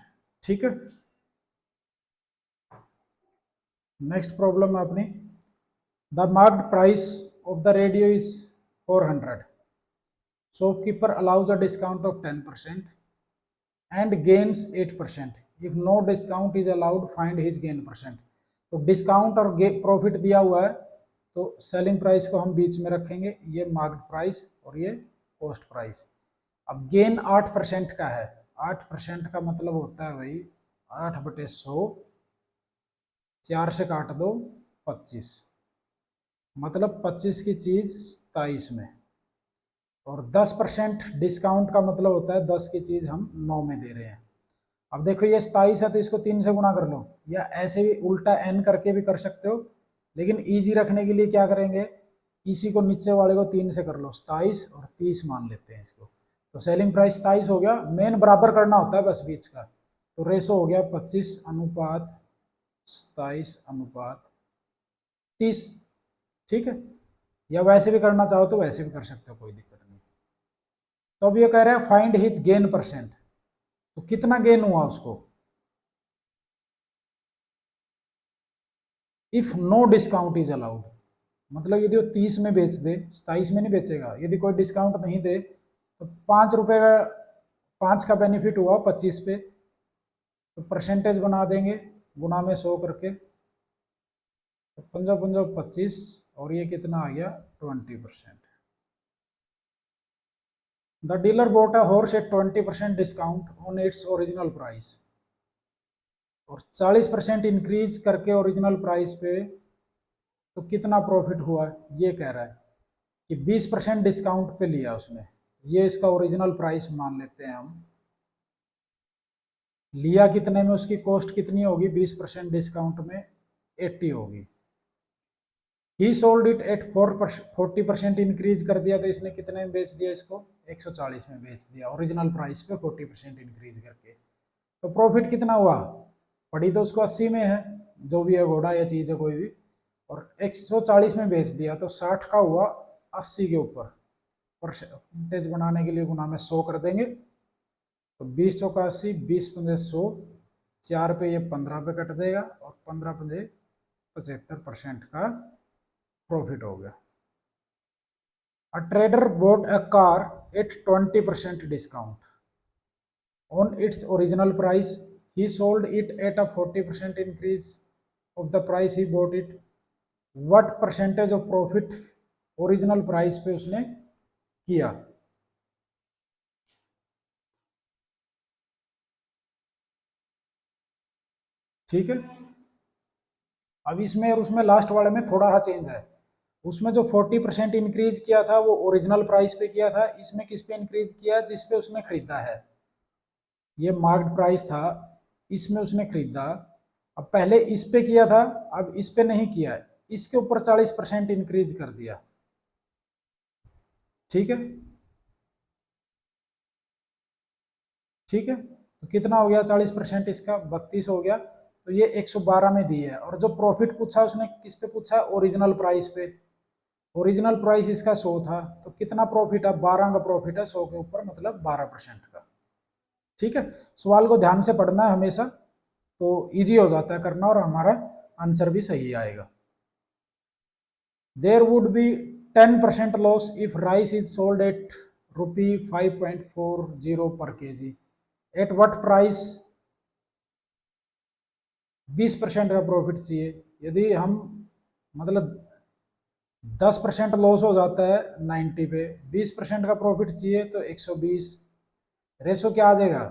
ठीक है, नेक्स्ट प्रॉब्लम है अपनी, the marked price of the radio is 400, shopkeeper allows a discount of 10% and gains 8%, if no discount is allowed find his gain percent. तो डिस्काउंट और प्रॉफिट दिया हुआ है, तो सेलिंग प्राइस को हम बीच में रखेंगे, ये मार्केट प्राइस और ये कॉस्ट प्राइस। अब गेन 8% का है, 8% का मतलब होता है भाई 8/100, 4 से काट दो 25, मतलब 25 की चीज 27 में, और 10% डिस्काउंट का मतलब होता है 10 की चीज हम 9 में दे रहे हैं। अब देखो ये 27 है तो इसको 3 से गुणा कर लो, या ऐसे भी उल्टा n करके भी कर सकते हो, लेकिन इजी रखने के लिए क्या करेंगे, इसी को नीचे वाले को 3 से कर लो, 27 और 30 मान लेते हैं इसको, तो सेलिंग प्राइस 27 हो गया, मेन बराबर करना होता है बस बीच का, तो रेशो हो गया 25:27:30। ठीक है, या वैसे भी करना चाहो तो वैसे भी कर सकते हो, कोई दिक्कत नहीं। तो अब ये कह रहे हैं फाइंड हिज गेन परसेंट, तो कितना गेन हुआ उसको, if no discount is allowed, मतलब यदि वो 30 में बेच दे, 27 में नहीं बेचेगा, यदि कोई डिस्काउंट नहीं दे तो 5 रुपए का, 5 का बेनिफिट हुआ 25 पे, तो परसेंटेज बना देंगे गुना में 100 करके, तो 55 और ये कितना आ गया 20%। The dealer bought a horse at 20% discount on its original price, और 40% इंक्रीज करके ओरिजिनल प्राइस पे, तो कितना प्रॉफिट हुआ, ये कह रहा है कि 20% डिस्काउंट पे लिया उसने, ये इसका ओरिजिनल प्राइस मान लेते हैं हम। लिया कितने में, उसकी कॉस्ट कितनी होगी, 20% डिस्काउंट में 80 होगी। ही सोल्ड इट एट 40% इंक्रीज कर दिया, तो इसने कितने में बेच दिया इसको, 140 में बेच दिया, ओरिजिनल प्राइस पे 40% इंक्रीज करके। तो प्रॉफिट कितना हुआ, पड़ी तो उसको 80 में है, जो भी है घोड़ा या चीज़ है कोई भी, और 140 में बेच दिया, तो 60 का हुआ 80 के ऊपर। परसेंटेज बनाने के लिए गुना में 100 कर देंगे, तो 20 चौका 80, 20 पंजे 100, 4 पे ये 15 पे कट जाएगा, और 15 पंजे 75% का प्रॉफिट हो गया। A trader bought a car at 20% discount on its original price. He sold it at a 40% increase of the price he bought it. What percentage of profit original price पे उसने किया। ठीक है, अब इसमें और उसमें लास्ट वाले में थोड़ा सा चेंज है। उसमें जो 40% इंक्रीज किया था वो ओरिजिनल प्राइस पे किया था, इसमें किस पे इंक्रीज किया, जिस पे उसने खरीदा है। ये मार्क्ड प्राइस था, इसमें उसने खरीदा, अब पहले इस पे किया था, अब इस पे नहीं किया है, इसके ऊपर 40% इंक्रीज कर दिया। ठीक है, ठीक है, तो कितना हो गया 40%, इसका 32 हो गया, तो ये 112 में दी है। और जो प्रॉफिट पूछा उसने किस पे पूछा, ओरिजिनल प्राइस पे। ओरिजिनल प्राइस इसका 100 था, तो कितना प्रॉफिट है, 12 का प्रॉफिट है 100 के ऊपर, मतलब 12% का। ठीक है, सवाल को ध्यान से पढ़ना है हमेशा, तो इजी हो जाता है करना, और हमारा आंसर भी सही आएगा। There would be 10% loss if rice is sold at ₹5.40 per KG, at what price. 20% का प्रॉफिट चाहिए, यदि हम मतलब 10% लॉस हो जाता है 90 पे, 20% का प्रॉफिट चाहिए तो 120, रेशो क्या आ जाएगा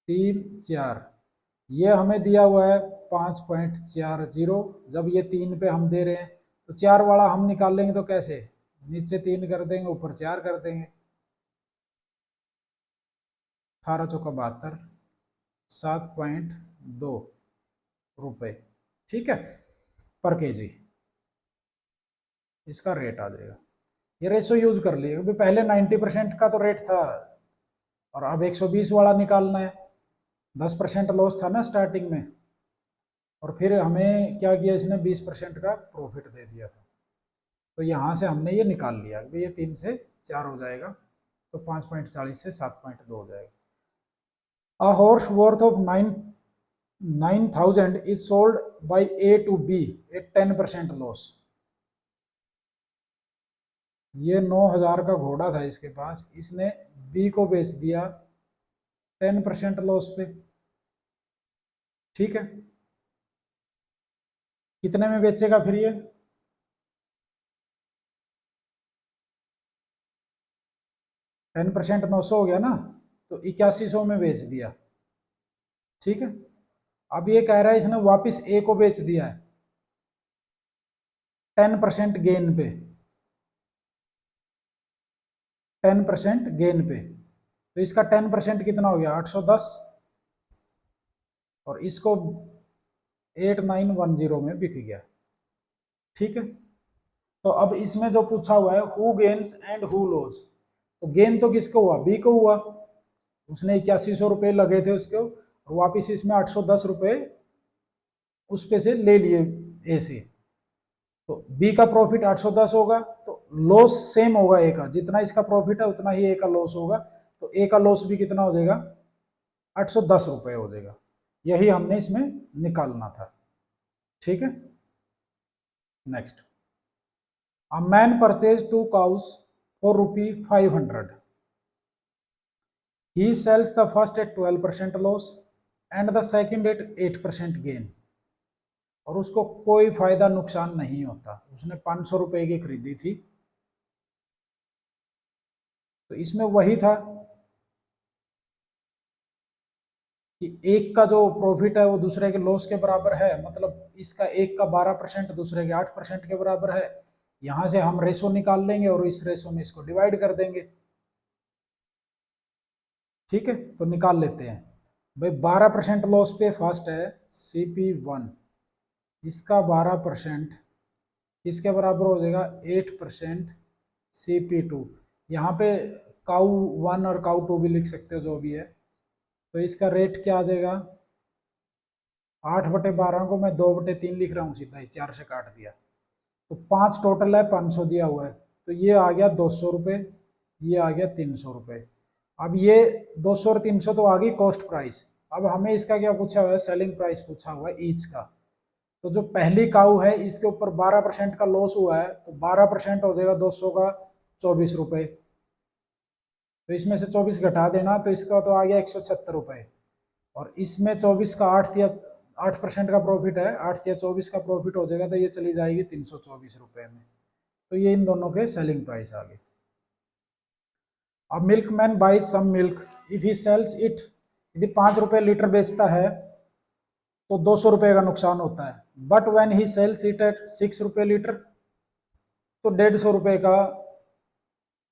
3:4। ये हमें दिया हुआ है 5.40, जब ये 3 पे हम दे रहे हैं, तो 4 वाला हम निकाल लेंगे, तो कैसे, नीचे 3 कर देंगे, ऊपर 4 कर देंगे, 18 चौका 72, 7.2 रुपए। ठीक है, पर केजी इसका रेट आ जाएगा। ये रेशो यूज कर लिए, क्योंकि पहले 90% का तो रेट था, और अब 120 वाला निकालना है। 10% लॉस था ना स्टार्टिंग में, और फिर हमें क्या किया, इसने 20% का प्रॉफिट दे दिया था, तो यहाँ से हमने ये निकाल लिया कि ये 3 से 4 हो जाएगा, तो 5.40 से 7.2 हो जाएगा। A horse worth of 9,000 is sold by A to B at 10% loss। ये 9,000 का घोड़ा था इसके पास, इसने बी को बेच दिया 10% लॉस पे। ठीक है, कितने में बेचेगा फिर ये, 10% 900 हो गया ना, तो 8100 में बेच दिया। ठीक है, अब ये कह रहा है इसने वापस ए को बेच दिया है 10% गेन पे, 10% गेन पे, तो इसका 10% कितना हो गया 810, और इसको 8910 में बिक गया। ठीक है, तो अब इसमें जो पूछा हुआ है who gains and who loss, तो गेन तो किसको हुआ, बी को हुआ, उसने 8100 रुपये लगे थे उसको, और वापिस इसमें 810 रुपये उस पे से ले लिए ए से, तो बी का प्रॉफिट 810 होगा, तो लॉस सेम होगा ए का, जितना इसका प्रॉफिट है उतना ही ए का लॉस होगा, तो ए का लॉस भी कितना हो जाएगा 810 रुपये हो जाएगा। यही हमने इसमें निकालना था। ठीक है, next, a man purchase 2 cows for ₹500। He sells the first at 12% loss and the second at 8% gain। और उसको कोई फायदा नुकसान नहीं होता, उसने 500 रुपए की खरीदी थी, तो इसमें वही था कि एक का जो प्रॉफिट है वो दूसरे के लॉस के बराबर है, मतलब इसका एक का 12% दूसरे के 8% के बराबर है। यहाँ से हम रेशो निकाल लेंगे और इस रेशो में इसको डिवाइड कर देंगे, ठीक है, तो निकाल लेते हैं भाई। 12% लॉस पे फर्स्ट है CP1, इसका 12% किसके बराबर हो जाएगा, 8% CP2। यहाँ पे काउ 1 और काउ 2 भी लिख सकते हो जो भी है। तो इसका रेट क्या आ जाएगा, 8/12 को मैं 2/3 लिख रहा हूँ, सीधा ही 4 से काट दिया। तो 5 टोटल है, 500 दिया हुआ है, तो ये आ गया 200 रुपये, ये आ गया 300 रुपये। अब ये 200 और 300 तो आ गई कॉस्ट प्राइस। अब हमें इसका क्या पूछा हुआ है, सेलिंग प्राइस पूछा हुआ है ईच का। तो जो पहली काऊ है इसके ऊपर 12% का लॉस हुआ है, तो 12% हो जाएगा 200 का 24 रुपये। तो इसमें से 24 घटा देना, तो इसका तो आ गया 176 रुपये। और इसमें 24 का 8% का प्रॉफिट है, 8 या 24 का प्रॉफिट हो जाएगा, तो ये चली जाएगी 324 रुपये में। तो ये इन दोनों के सेलिंग प्राइस आ गए। अब milkman buys some milk if he sells it, यदि 5 रुपये लीटर बेचता है तो 200 रुपये का नुकसान होता है। But when he sells it at 6 रुपये लीटर, तो 150 रुपये का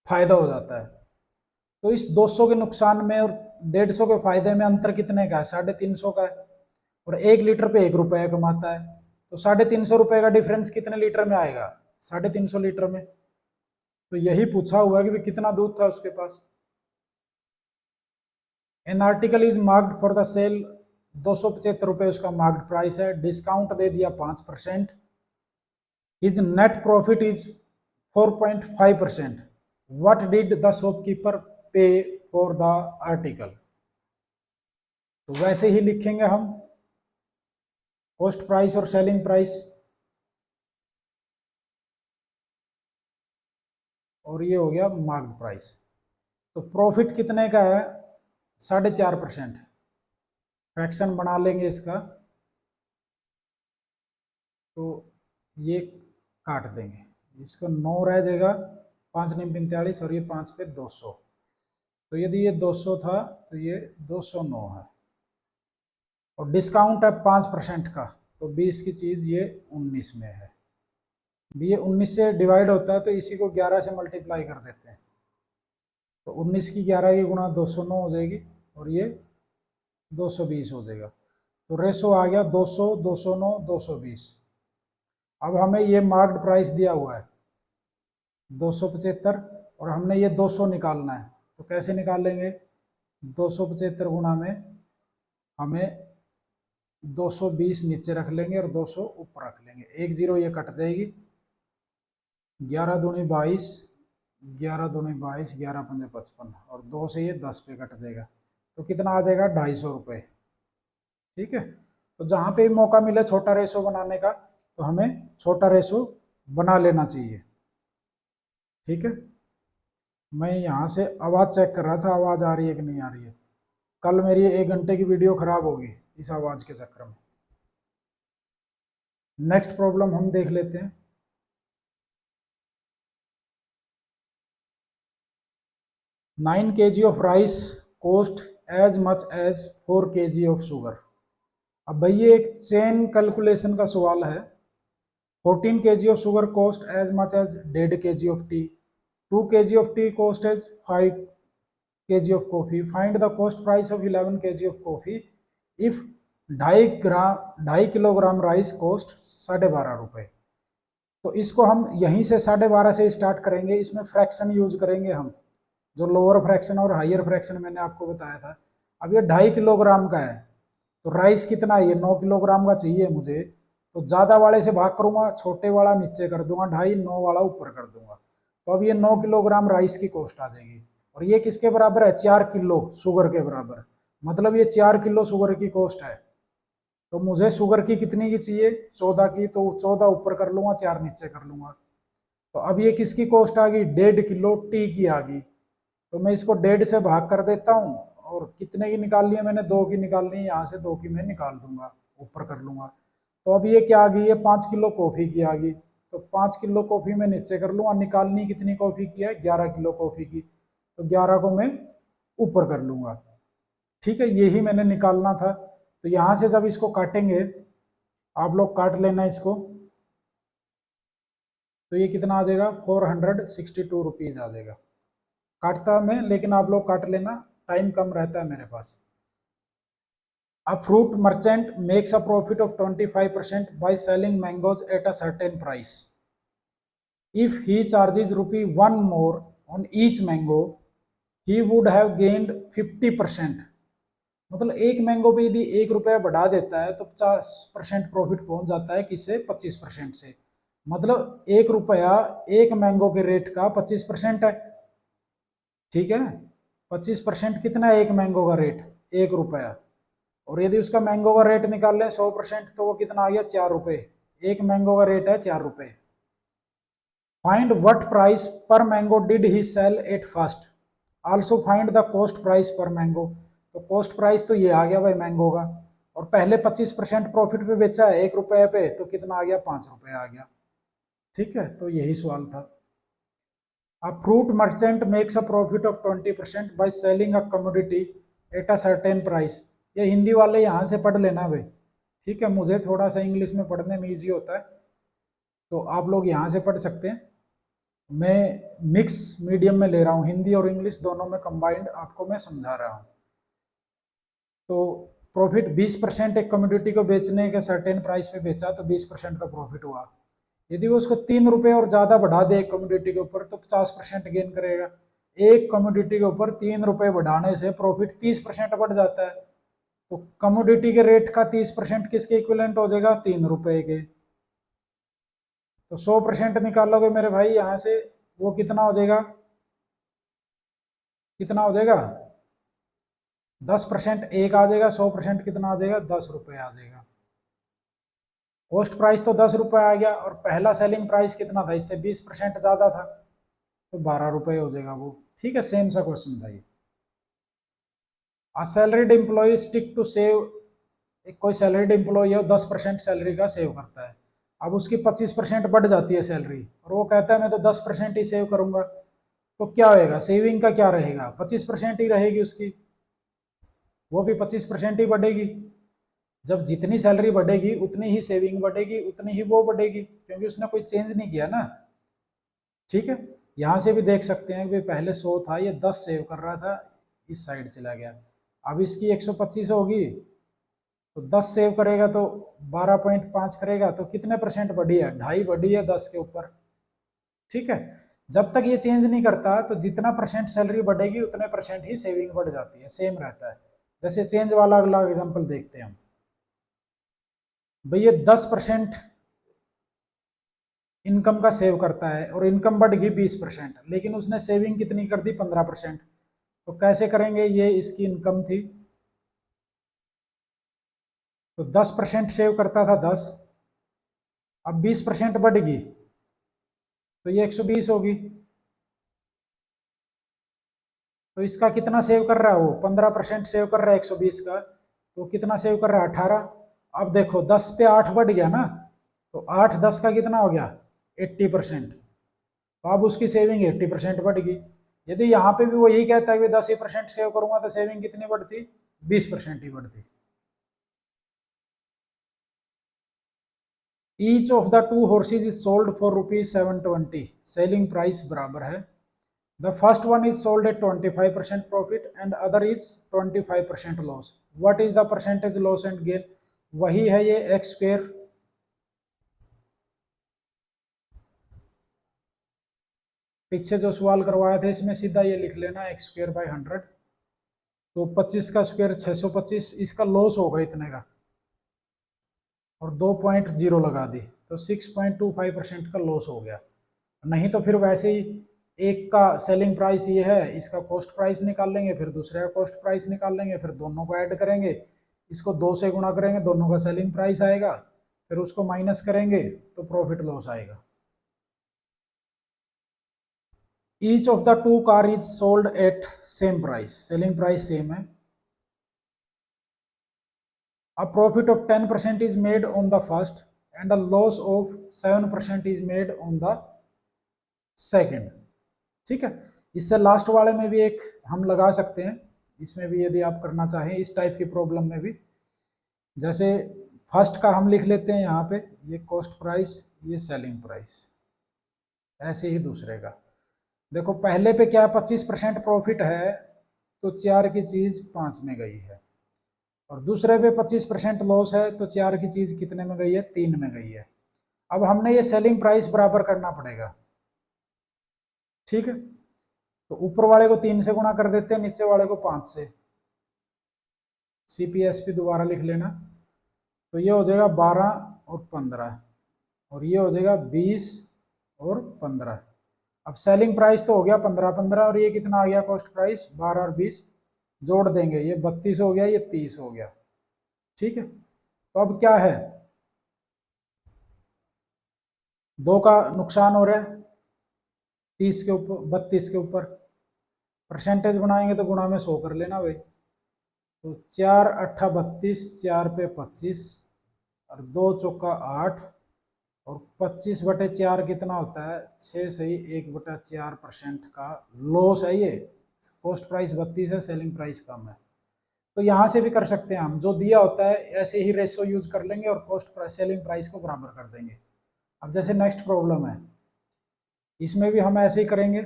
फायदा हो जाता है। तो इस 200 के नुकसान में और 150 के फायदे में अंतर कितने का है, 350 का है। और 1 लीटर पे 1 रुपया कमाता है, तो 350 रुपये का डिफरेंस कितने लीटर में आएगा, 350 लीटर में। तो यही पूछा हुआ है कि कितना दूध था उसके पास। An article is marked for the sale, 275 रुपये उसका मार्क्ड प्राइस है, डिस्काउंट दे दिया 5%, his net profit is 4.5%। What did the shopkeeper pay for the article. तो वैसे ही लिखेंगे हम कॉस्ट प्राइस और सेलिंग प्राइस, और ये हो गया मार्क्ड प्राइस। तो प्रॉफिट कितने का है, 4.5%। फ्रैक्शन बना लेंगे इसका, तो ये काट देंगे, इसको 9 रह जाएगा, 5 9 45, और ये 5 पे 200। तो यदि ये 200 था तो ये 209 है, और डिस्काउंट है 5% का, तो 20 की चीज़ ये 19 में है। ये 19 से डिवाइड होता है, तो इसी को 11 से मल्टीप्लाई कर देते हैं, तो 19 की 11 की गुणा 209 हो जाएगी, और ये 220 हो जाएगा। तो रेशो आ गया 200, 209, 220। अब हमें ये मार्क्ड प्राइस दिया हुआ है 275, और हमने ये 200 निकालना है, तो कैसे निकालेंगे, 275 गुणा में हमें 220 नीचे रख लेंगे और 200 ऊपर रख लेंगे, 1 0 ये कट जाएगी, 11 दूनी 22, 11 दूनी 22, 11 पंजे 55, और 2 से ये 10 पे कट जाएगा, तो कितना आ जाएगा, 250 रुपये। ठीक है, तो जहाँ पे भी मौका मिले छोटा रेशो बनाने का, तो हमें छोटा रेशो बना लेना चाहिए। ठीक है, मैं यहाँ से आवाज़ चेक कर रहा था, आवाज़ आ रही है कि नहीं आ रही है। कल मेरी 1 घंटे की वीडियो खराब होगी इस आवाज़ के चक्कर में। नेक्स्ट प्रॉब्लम हम देख लेते हैं। 9 kg of rice cost as much as 4 kg of sugar. अब भाई ये एक चेन कैलकुलेशन का सवाल है। 14 kg of sugar cost as much as 1.5 kg of tea. 2 kg of tea cost as 5 kg of coffee. Find the cost price of 11 kg of coffee if 2.5 kilogram rice cost 12.5 रुपये। तो इसको हम यहीं से 12.5 से स्टार्ट करेंगे। इसमें fraction use करेंगे हम, जो लोअर फ्रैक्शन और हायर फ्रैक्शन मैंने आपको बताया था। अब ये 2.5 किलोग्राम का है, तो राइस कितना है, ये 9 किलोग्राम का चाहिए मुझे, तो ज़्यादा वाले से भाग करूंगा, छोटे वाला नीचे कर दूंगा, 2.5, 9 वाला ऊपर कर दूंगा। तो अब ये 9 किलोग्राम राइस की कॉस्ट आ जाएगी, और ये किसके बराबर है, 4 किलो शुगर के बराबर। मतलब ये 4 किलो शुगर की कॉस्ट है। तो मुझे शुगर की कितनी की चाहिए, 14 की, तो 14 ऊपर कर लूंगा, 4 नीचे कर लूंगा। तो अब ये किसकी कॉस्ट आ गई, 1.5 किलो टी की आ गई। तो मैं इसको 1.5 से भाग कर देता हूँ, और कितने की निकालनी है मैंने, 2 की निकालनी है, यहाँ से 2 की मैं निकाल दूंगा, ऊपर कर लूंगा। तो अब ये क्या आ गई है, 5 किलो कॉफ़ी की आ गई। तो 5 किलो कॉफ़ी में नीचे कर लूँगा, निकालनी कितनी कॉफ़ी की है, 11 किलो कॉफ़ी की, तो 11 को मैं ऊपर कर लूँगा। ठीक है, यही मैंने निकालना था। तो यहाँ से जब इसको काटेंगे, आप लोग काट लेना इसको, तो ये कितना आ जाएगा, 462 रुपीज़ आ जाएगा। काटता मैं, लेकिन आप लोग काट लेना, टाइम कम रहता है मेरे पास। A fruit merchant makes a profit of 25% by selling mangoes at a certain price. If he charges rupee 1 more on each mango, he would have gained 50%. मतलब एक मैंगो पे यदि 1 रुपया बढ़ा देता है तो 50% प्रॉफिट पहुंच जाता है किससे? 25% से। मतलब 1 रुपया एक मैंगो के रेट का 25% है। ठीक है, 25% कितना है एक मैंगो का रेट? 1 रुपया। और यदि उसका मैंगो का रेट निकाल लें 100% तो वो कितना आ गया? 4 रुपए। एक मैंगो का रेट है 4 रुपए। Find what price per mango did he sell at first, also find the cost price per mango. तो कॉस्ट प्राइस तो ये आ गया भाई मैंगो का, और पहले 25% प्रॉफिट पे बेचा है 1 रुपये पे, तो कितना आ गया? 5 रुपये आ गया। ठीक है, तो यही सवाल था। A fruit merchant makes a profit of 20% by selling a commodity at a certain price। ये हिंदी वाले यहाँ से पढ़ लेना भाई। ठीक है, मुझे थोड़ा सा इंग्लिश में पढ़ने में इजी होता है, तो आप लोग यहाँ से पढ़ सकते हैं। मैं मिक्स मीडियम में ले रहा हूँ, हिंदी और इंग्लिश दोनों में कंबाइंड आपको मैं समझा रहा हूँ। तो प्रॉफिट 20% एक कमोडिटी को बेचने के सर्टेन प्राइस पे बेचा तो 20% का प्रॉफिट हुआ। यदि वो उसको 3 रुपए और ज्यादा बढ़ा दे एक कमोडिटी के ऊपर तो 50% गेन करेगा। एक कमोडिटी के ऊपर 3 रुपए बढ़ाने से प्रॉफिट 30% बढ़ जाता है। तो कमोडिटी के रेट का 30% किसके इक्विवेलेंट हो जाएगा? 3 रुपए के। तो 100% निकालोगे मेरे भाई यहाँ से, वो कितना हो जाएगा? कितना हो जाएगा? 10% एक आ जाएगा, 100% कितना आ जाएगा? 10 रुपए आ जाएगा। कॉस्ट प्राइस तो 10 रुपए आ गया, और पहला सेलिंग प्राइस कितना था? इससे 20% ज्यादा था, तो 12 रुपए हो जाएगा वो। ठीक है, सेम सा क्वेश्चन था ये। A salaried employ stick to save, एक कोई सैलरीड एम्प्लॉय है 10% सैलरी का सेव करता है। अब उसकी 25% बढ़ जाती है सैलरी, और वो कहता है मैं तो 10% ही सेव करूंगा, तो क्या होएगा? सेविंग का क्या रहेगा? 25% ही रहेगी उसकी, वो भी 25% ही बढ़ेगी। जब जितनी सैलरी बढ़ेगी उतनी ही सेविंग बढ़ेगी, उतनी ही वो बढ़ेगी, क्योंकि उसने कोई चेंज नहीं किया ना। ठीक है, यहां से भी देख सकते हैं कि पहले 100 था, ये 10 सेव कर रहा था, इस साइड चला गया। अब इसकी 125 होगी, तो 10 सेव करेगा तो 12.5 करेगा, तो कितने परसेंट बढ़ी है? 2.5 बढ़ी है 10 के ऊपर। ठीक है, जब तक ये चेंज नहीं करता तो जितना परसेंट सैलरी बढ़ेगी उतने परसेंट ही सेविंग बढ़ जाती है, सेम रहता है। जैसे चेंज वाला अगला एग्जांपल देखते हैं हम। भाई ये 10% इनकम का सेव करता है, और इनकम बढ़ गई 20%, लेकिन उसने सेविंग कितनी कर दी? 15%। तो कैसे करेंगे? ये इसकी इनकम थी, तो 10% सेव करता था 10, अब 20% बढ़ गई तो ये 120 होगी। तो इसका कितना सेव कर रहा है? वो 15% सेव कर रहा है 120 का, तो कितना सेव कर रहा है? 18। अब देखो 10 पे 8 बढ़ गया ना, तो 8 10 का कितना हो गया? 80%। तो अब उसकी सेविंग 80% बढ़ गई। यदि यहाँ पे भी वो यही कहता है कि 10% सेव करूंगा तो सेविंग कितनी बढ़ती? 20% ही बढ़ती। Each of the two horse's is sold for ₹720, selling price बराबर है। The first one is sold eight 25% profit and other is 25% loss. What is the percentage loss and gain? वही है ये एक्स स्क्वेयर। पीछे जो सवाल करवाया था इसमें सीधा ये लिख लेना एक्स स्क्वेयर बाई 100। तो 25 का स्क्वायर 625, इसका लॉस होगा इतने का, और 2.0 लगा दी तो 6.25% का लॉस हो गया। नहीं तो फिर वैसे ही एक का सेलिंग प्राइस ये है, इसका कॉस्ट प्राइस निकाल लेंगे, फिर दूसरे का कॉस्ट प्राइस निकाल लेंगे, फिर दोनों को ऐड करेंगे, इसको 2 से गुणा करेंगे, दोनों का सेलिंग प्राइस आएगा, फिर उसको माइनस करेंगे तो प्रॉफिट लॉस आएगा। Each of the two car is sold eight same price, selling price same है। A profit of 10% is made on the first and a loss of 7% is made on the second। ठीक है, इससे last वाले में भी एक हम लगा सकते हैं, इसमें भी यदि आप करना चाहें इस टाइप की प्रॉब्लम में भी। जैसे फर्स्ट का हम लिख लेते हैं यहाँ पे, ये कॉस्ट प्राइस, ये सेलिंग प्राइस, ऐसे ही दूसरे का। देखो पहले पे क्या 25% प्रॉफिट है, तो 4 की चीज 5 में गई है, और दूसरे पे 25% लॉस है तो 4 की चीज कितने में गई है, 3 में गई है। अब हमने ये सेलिंग प्राइस बराबर करना पड़ेगा, ठीक है। तो ऊपर वाले को 3 से गुणा कर देते हैं, नीचे वाले को 5 से। CPSP दोबारा लिख लेना, तो ये हो जाएगा 12 और 15, और ये हो जाएगा 20 और 15। अब सेलिंग प्राइस तो हो गया 15, और ये कितना आ गया कॉस्ट प्राइस, 12 और 20 जोड़ देंगे, ये 32 हो गया, ये 30 हो गया, ठीक है। तो अब क्या है, 2 का नुकसान हो रहा है 30 के ऊपर, 32 के ऊपर। परसेंटेज बनाएंगे तो गुणा में 100 कर लेना भाई। तो 4 अट्ठा 32, 4 पे 25, और 2 चौका 8, और 25/4 कितना होता है, 6 सही 1/4% का लॉस है ये। कॉस्ट प्राइस 32 है, सेलिंग प्राइस कम है। तो यहाँ से भी कर सकते हैं हम, जो दिया होता है ऐसे ही रेशो यूज कर लेंगे और कॉस्ट प्राइस सेलिंग प्राइस को बराबर कर देंगे। अब जैसे नेक्स्ट प्रॉब्लम है, इसमें भी हम ऐसे ही करेंगे।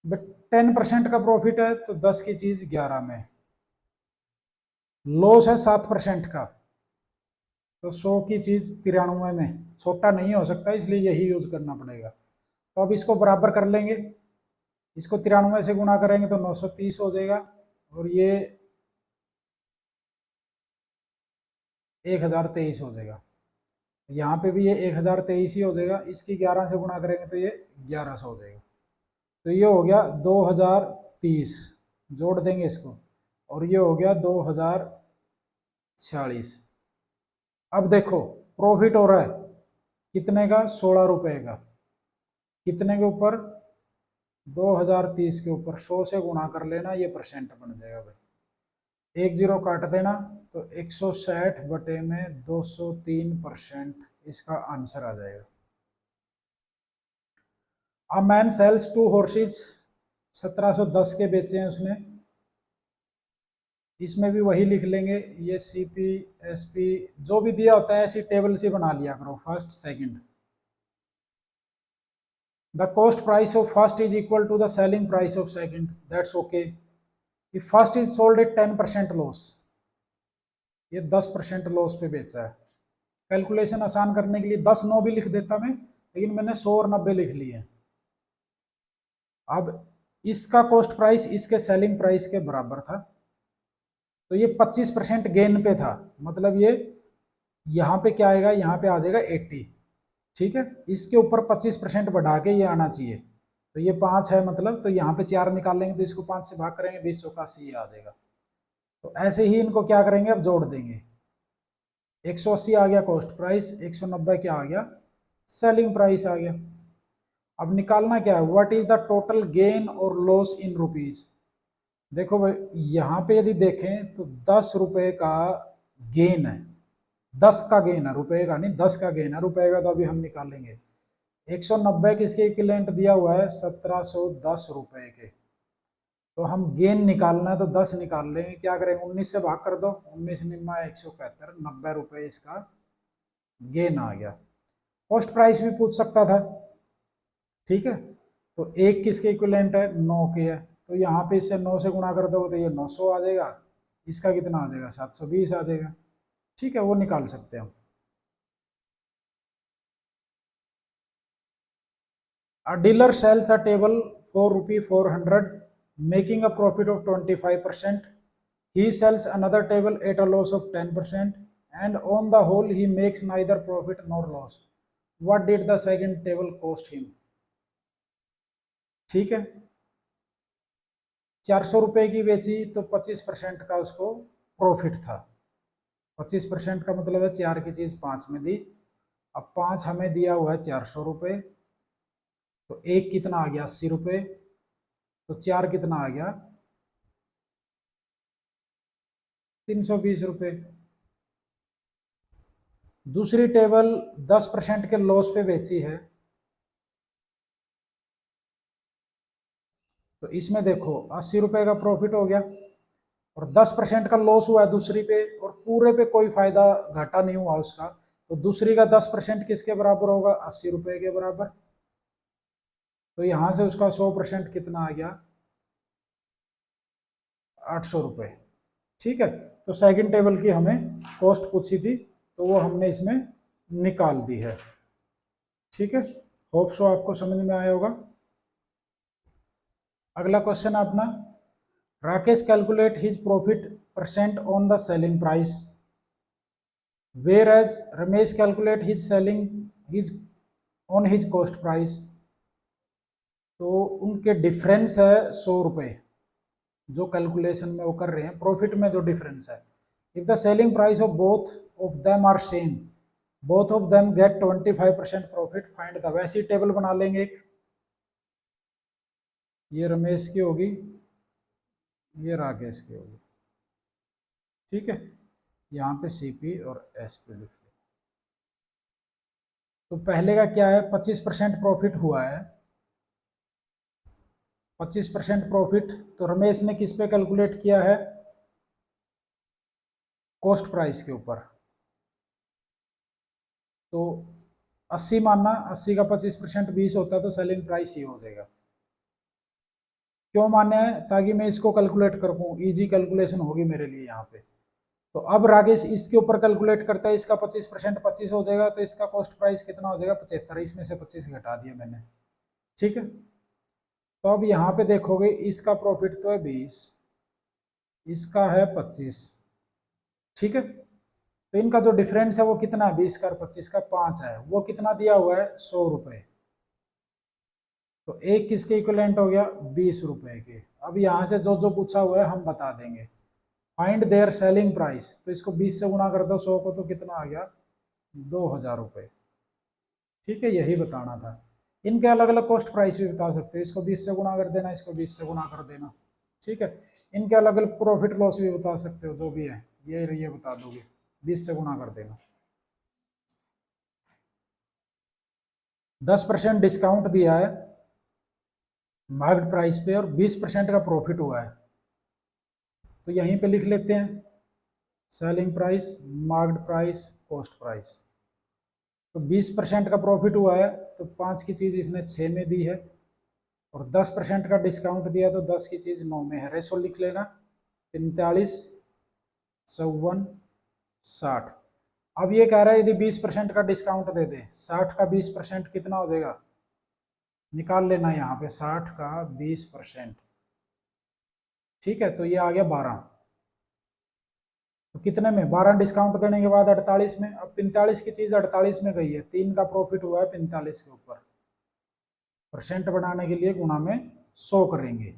बट 10% का प्रॉफिट है तो 10 की चीज 11 में, लॉस है 7% का, तो 100 की चीज 93 में, छोटा नहीं हो सकता इसलिए यही यूज करना पड़ेगा। तो अब इसको बराबर कर लेंगे, इसको 93 से गुणा करेंगे तो 930 हो जाएगा, और ये 1023 हो जाएगा। यहाँ पे भी ये 1023 ही हो जाएगा, इसकी 11 से गुणा करेंगे तो ये 1100 हो जाएगा। तो ये हो गया 2030, जोड़ देंगे इसको, और ये हो गया 2046। अब देखो प्रॉफिट हो रहा है कितने का, 16 रुपए का, कितने के ऊपर, 2030 के ऊपर। 100 से गुणा कर लेना, ये परसेंट बन जाएगा भाई, 1 0 काट देना, तो 160/203% इसका आंसर आ जाएगा। अ मैन सेल्स 2 हॉर्सेज, 1710 के बेचे हैं उसने। इसमें भी वही लिख लेंगे, ये CPSP जो भी दिया होता है ऐसी टेबल से बना लिया करो, first second. The cost price of first is equal to the selling price of second, that's okay. If first is sold at 10% loss, ये 10% लॉस पे बेचा है। कैलकुलेशन आसान करने के लिए 10 9 भी लिख देता मैं, लेकिन मैंने 100 और 90 लिख लिए। अब इसका कॉस्ट प्राइस इसके सेलिंग प्राइस के बराबर था, तो ये 25% गेन पे था, मतलब ये यहाँ पे क्या आएगा, यहाँ पे आ जाएगा 80, ठीक है। इसके ऊपर 25% बढ़ा के ये आना चाहिए, तो ये 5 है मतलब, तो यहाँ पे 4 निकाल लेंगे तो इसको 5 से भाग करेंगे, 20 चौका 80 आ जाएगा। तो ऐसे ही इनको क्या करेंगे, अब जोड़ देंगे। 180 आ गया कॉस्ट प्राइस, 190 क्या आ गया, सेलिंग प्राइस आ गया। अब निकालना क्या है, what is the total gain और लॉस इन रुपीज। देखो भाई यहाँ पे यदि देखें तो 10 रुपए का गेन है, 10 का गेन है, रुपए का नहीं, 10 का गेन है, रुपए का तो अभी हम निकालेंगे। 190 किसके इक्विवेलेंट दिया हुआ है, 1710 रुपए के। तो हम गेन निकालना है तो 10 निकाल लेंगे, क्या करेंगे 19 से भाग कर दो, 19 निम्मा 171, 90 रुपए इसका गेन आ गया। कॉस्ट प्राइस भी पूछ सकता था, ठीक है। तो एक किसके इक्विवेलेंट है, 9 के है, तो यहाँ पे इससे 9 से गुणा कर दोगे तो ये 900 आ जाएगा, इसका कितना आ जाएगा, 720 आ जाएगा, ठीक है, वो निकाल सकते हैं हम। A dealer sells a table for ₹400, making a profit of 25%. He sells another table at a loss of 10%, and on the whole, he makes neither profit nor loss. What did the second table cost him? ठीक है, 400 रुपए की बेची तो 25% का उसको profit था। 25% का मतलब है 4 की चीज 5 में दी। अब 5 हमें दिया हुआ है 400 रुपए, तो एक कितना आ गया, 80 रुपए, तो 4 कितना आ गया, 320 रुपए। दूसरी टेबल 10% के लॉस पे बेची है, तो इसमें देखो 80 रुपए का प्रॉफिट हो गया, और 10% का लॉस हुआ है दूसरी पे, और पूरे पे कोई फायदा घाटा नहीं हुआ उसका, तो दूसरी का 10% किसके बराबर होगा, 80 रुपए के बराबर। तो यहाँ से उसका 100% कितना आ गया, 800 रुपये। ठीक है, तो सेकंड टेबल की हमें कॉस्ट पूछी थी, तो वो हमने इसमें निकाल दी है। ठीक है, होप सो आपको समझ में आया होगा। अगला क्वेश्चन अपना, Rakesh calculate his profit percent on the selling price, whereas Ramesh calculate his selling his on his cost price. तो उनके डिफरेंस है 100 रुपये, जो कैलकुलेशन में वो कर रहे हैं, प्रॉफिट में जो डिफरेंस है। If the selling price of both of them are same, both of them get 25% profit, find the. वैसी टेबल बना लेंगे, ये रमेश की होगी, ये राकेश की होगी। ठीक है, यहाँ पे सीपी और एसपी लिख लो। तो पहले का क्या है, 25% प्रॉफिट हुआ है, 25% प्रॉफिट। तो रमेश ने किस पे कैलकुलेट किया है, कॉस्ट प्राइस के ऊपर। तो 80 मानना, 80 का 25% 20 होता है, तो सेलिंग प्राइस ही हो जाएगा। क्यों मान्य है, ताकि मैं इसको कैलकुलेट कर पाऊँ, ईजी कैलकुलेशन होगी मेरे लिए यहाँ पे। तो अब राकेश इसके ऊपर कैलकुलेट करता है, इसका 25% 25 हो जाएगा, तो इसका कॉस्ट प्राइस कितना हो जाएगा, 75। इसमें से 25 घटा दिया मैंने। ठीक है, तो अब यहाँ पे देखोगे, इसका प्रॉफिट तो है 20, इसका है 25। ठीक है, तो इनका जो डिफरेंस है वो कितना है, 20 का और 25 का 5 है, वो कितना दिया हुआ है, 100 रुपये। तो एक किसके इक्विवेलेंट हो गया, 20 रुपए के। अब यहाँ से जो जो पूछा हुआ है हम बता देंगे। फाइंड देयर सेलिंग प्राइस, तो इसको 20 से गुणा कर दो 100 को, तो कितना आ गया, 2000 रुपये। ठीक है, यही बताना था। इनके अलग अलग कॉस्ट प्राइस भी बता सकते हो, इसको 20 से गुणा कर देना, इसको 20 से गुणा कर देना। ठीक है, इनके अलग अलग प्रॉफिट लॉस भी बता सकते हो, जो भी है ये बता दोगे, 20 से गुणा कर देना। 10% डिस्काउंट दिया है मार्केट प्राइस पे और 20% का प्रॉफिट हुआ है, तो यहीं पे लिख लेते हैं, selling price, market price, cost price. तो 20% का प्रॉफिट हुआ है, तो 5 की चीज़ इसने 6 में दी है, और 10% का डिस्काउंट दिया तो 10 की चीज़ 9 में है। रेशो लिख लेना, 45, 54, 60। अब ये कह रहा है यदि 20% का डिस्काउंट दे दे, 60 का 20% कितना हो जाएगा, निकाल लेना यहाँ पे, 60 का 20%। ठीक है, तो ये आ गया 12। तो कितने में, 12 डिस्काउंट देने के बाद 48 में। अब 45 की चीज 48 में गई है, 3 का प्रॉफिट हुआ है 45 के ऊपर, परसेंट बनाने के लिए गुणा में 100 करेंगे।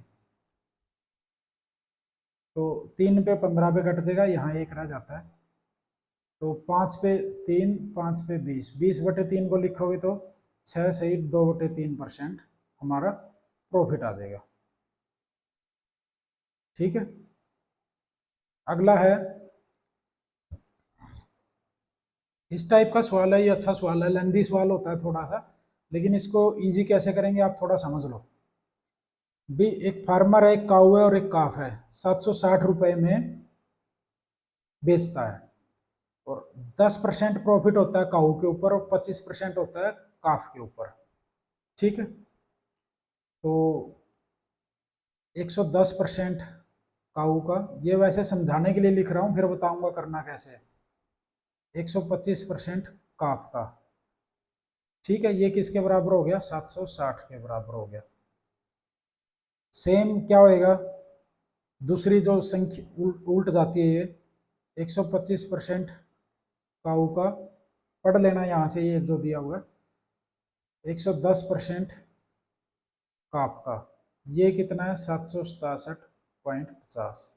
तो 3 पे 15 पे कट जाएगा, यहाँ 1 रह जाता है, तो 5 पे 3, 5 पे 20, 20/3 को लिखोगे तो 6 सही 2/3% हमारा प्रॉफिट आ जाएगा। ठीक है, अगला है, इस टाइप का सवाल है, ये अच्छा सवाल है, लेंदी सवाल होता है थोड़ा सा, लेकिन इसको इजी कैसे करेंगे आप थोड़ा समझ लो। भी एक फार्मर है, एक काऊ है और एक काफ है, 760 रुपए में बेचता है, और 10% प्रॉफिट होता है काऊ के ऊपर और 25% होता है काफ के ऊपर। ठीक है, तो 110% काऊ का, ये वैसे समझाने के लिए लिख रहा हूं, फिर बताऊंगा करना कैसे है। 125% काफ का। ठीक है, ये किसके बराबर हो गया, 760 के बराबर हो गया। सेम क्या होएगा, दूसरी जो संख्या उल्ट जाती है, ये 125% काऊ का, पढ़ लेना यहाँ से ये जो दिया हुआ है, 110% काफ का, ये कितना है, 767.50।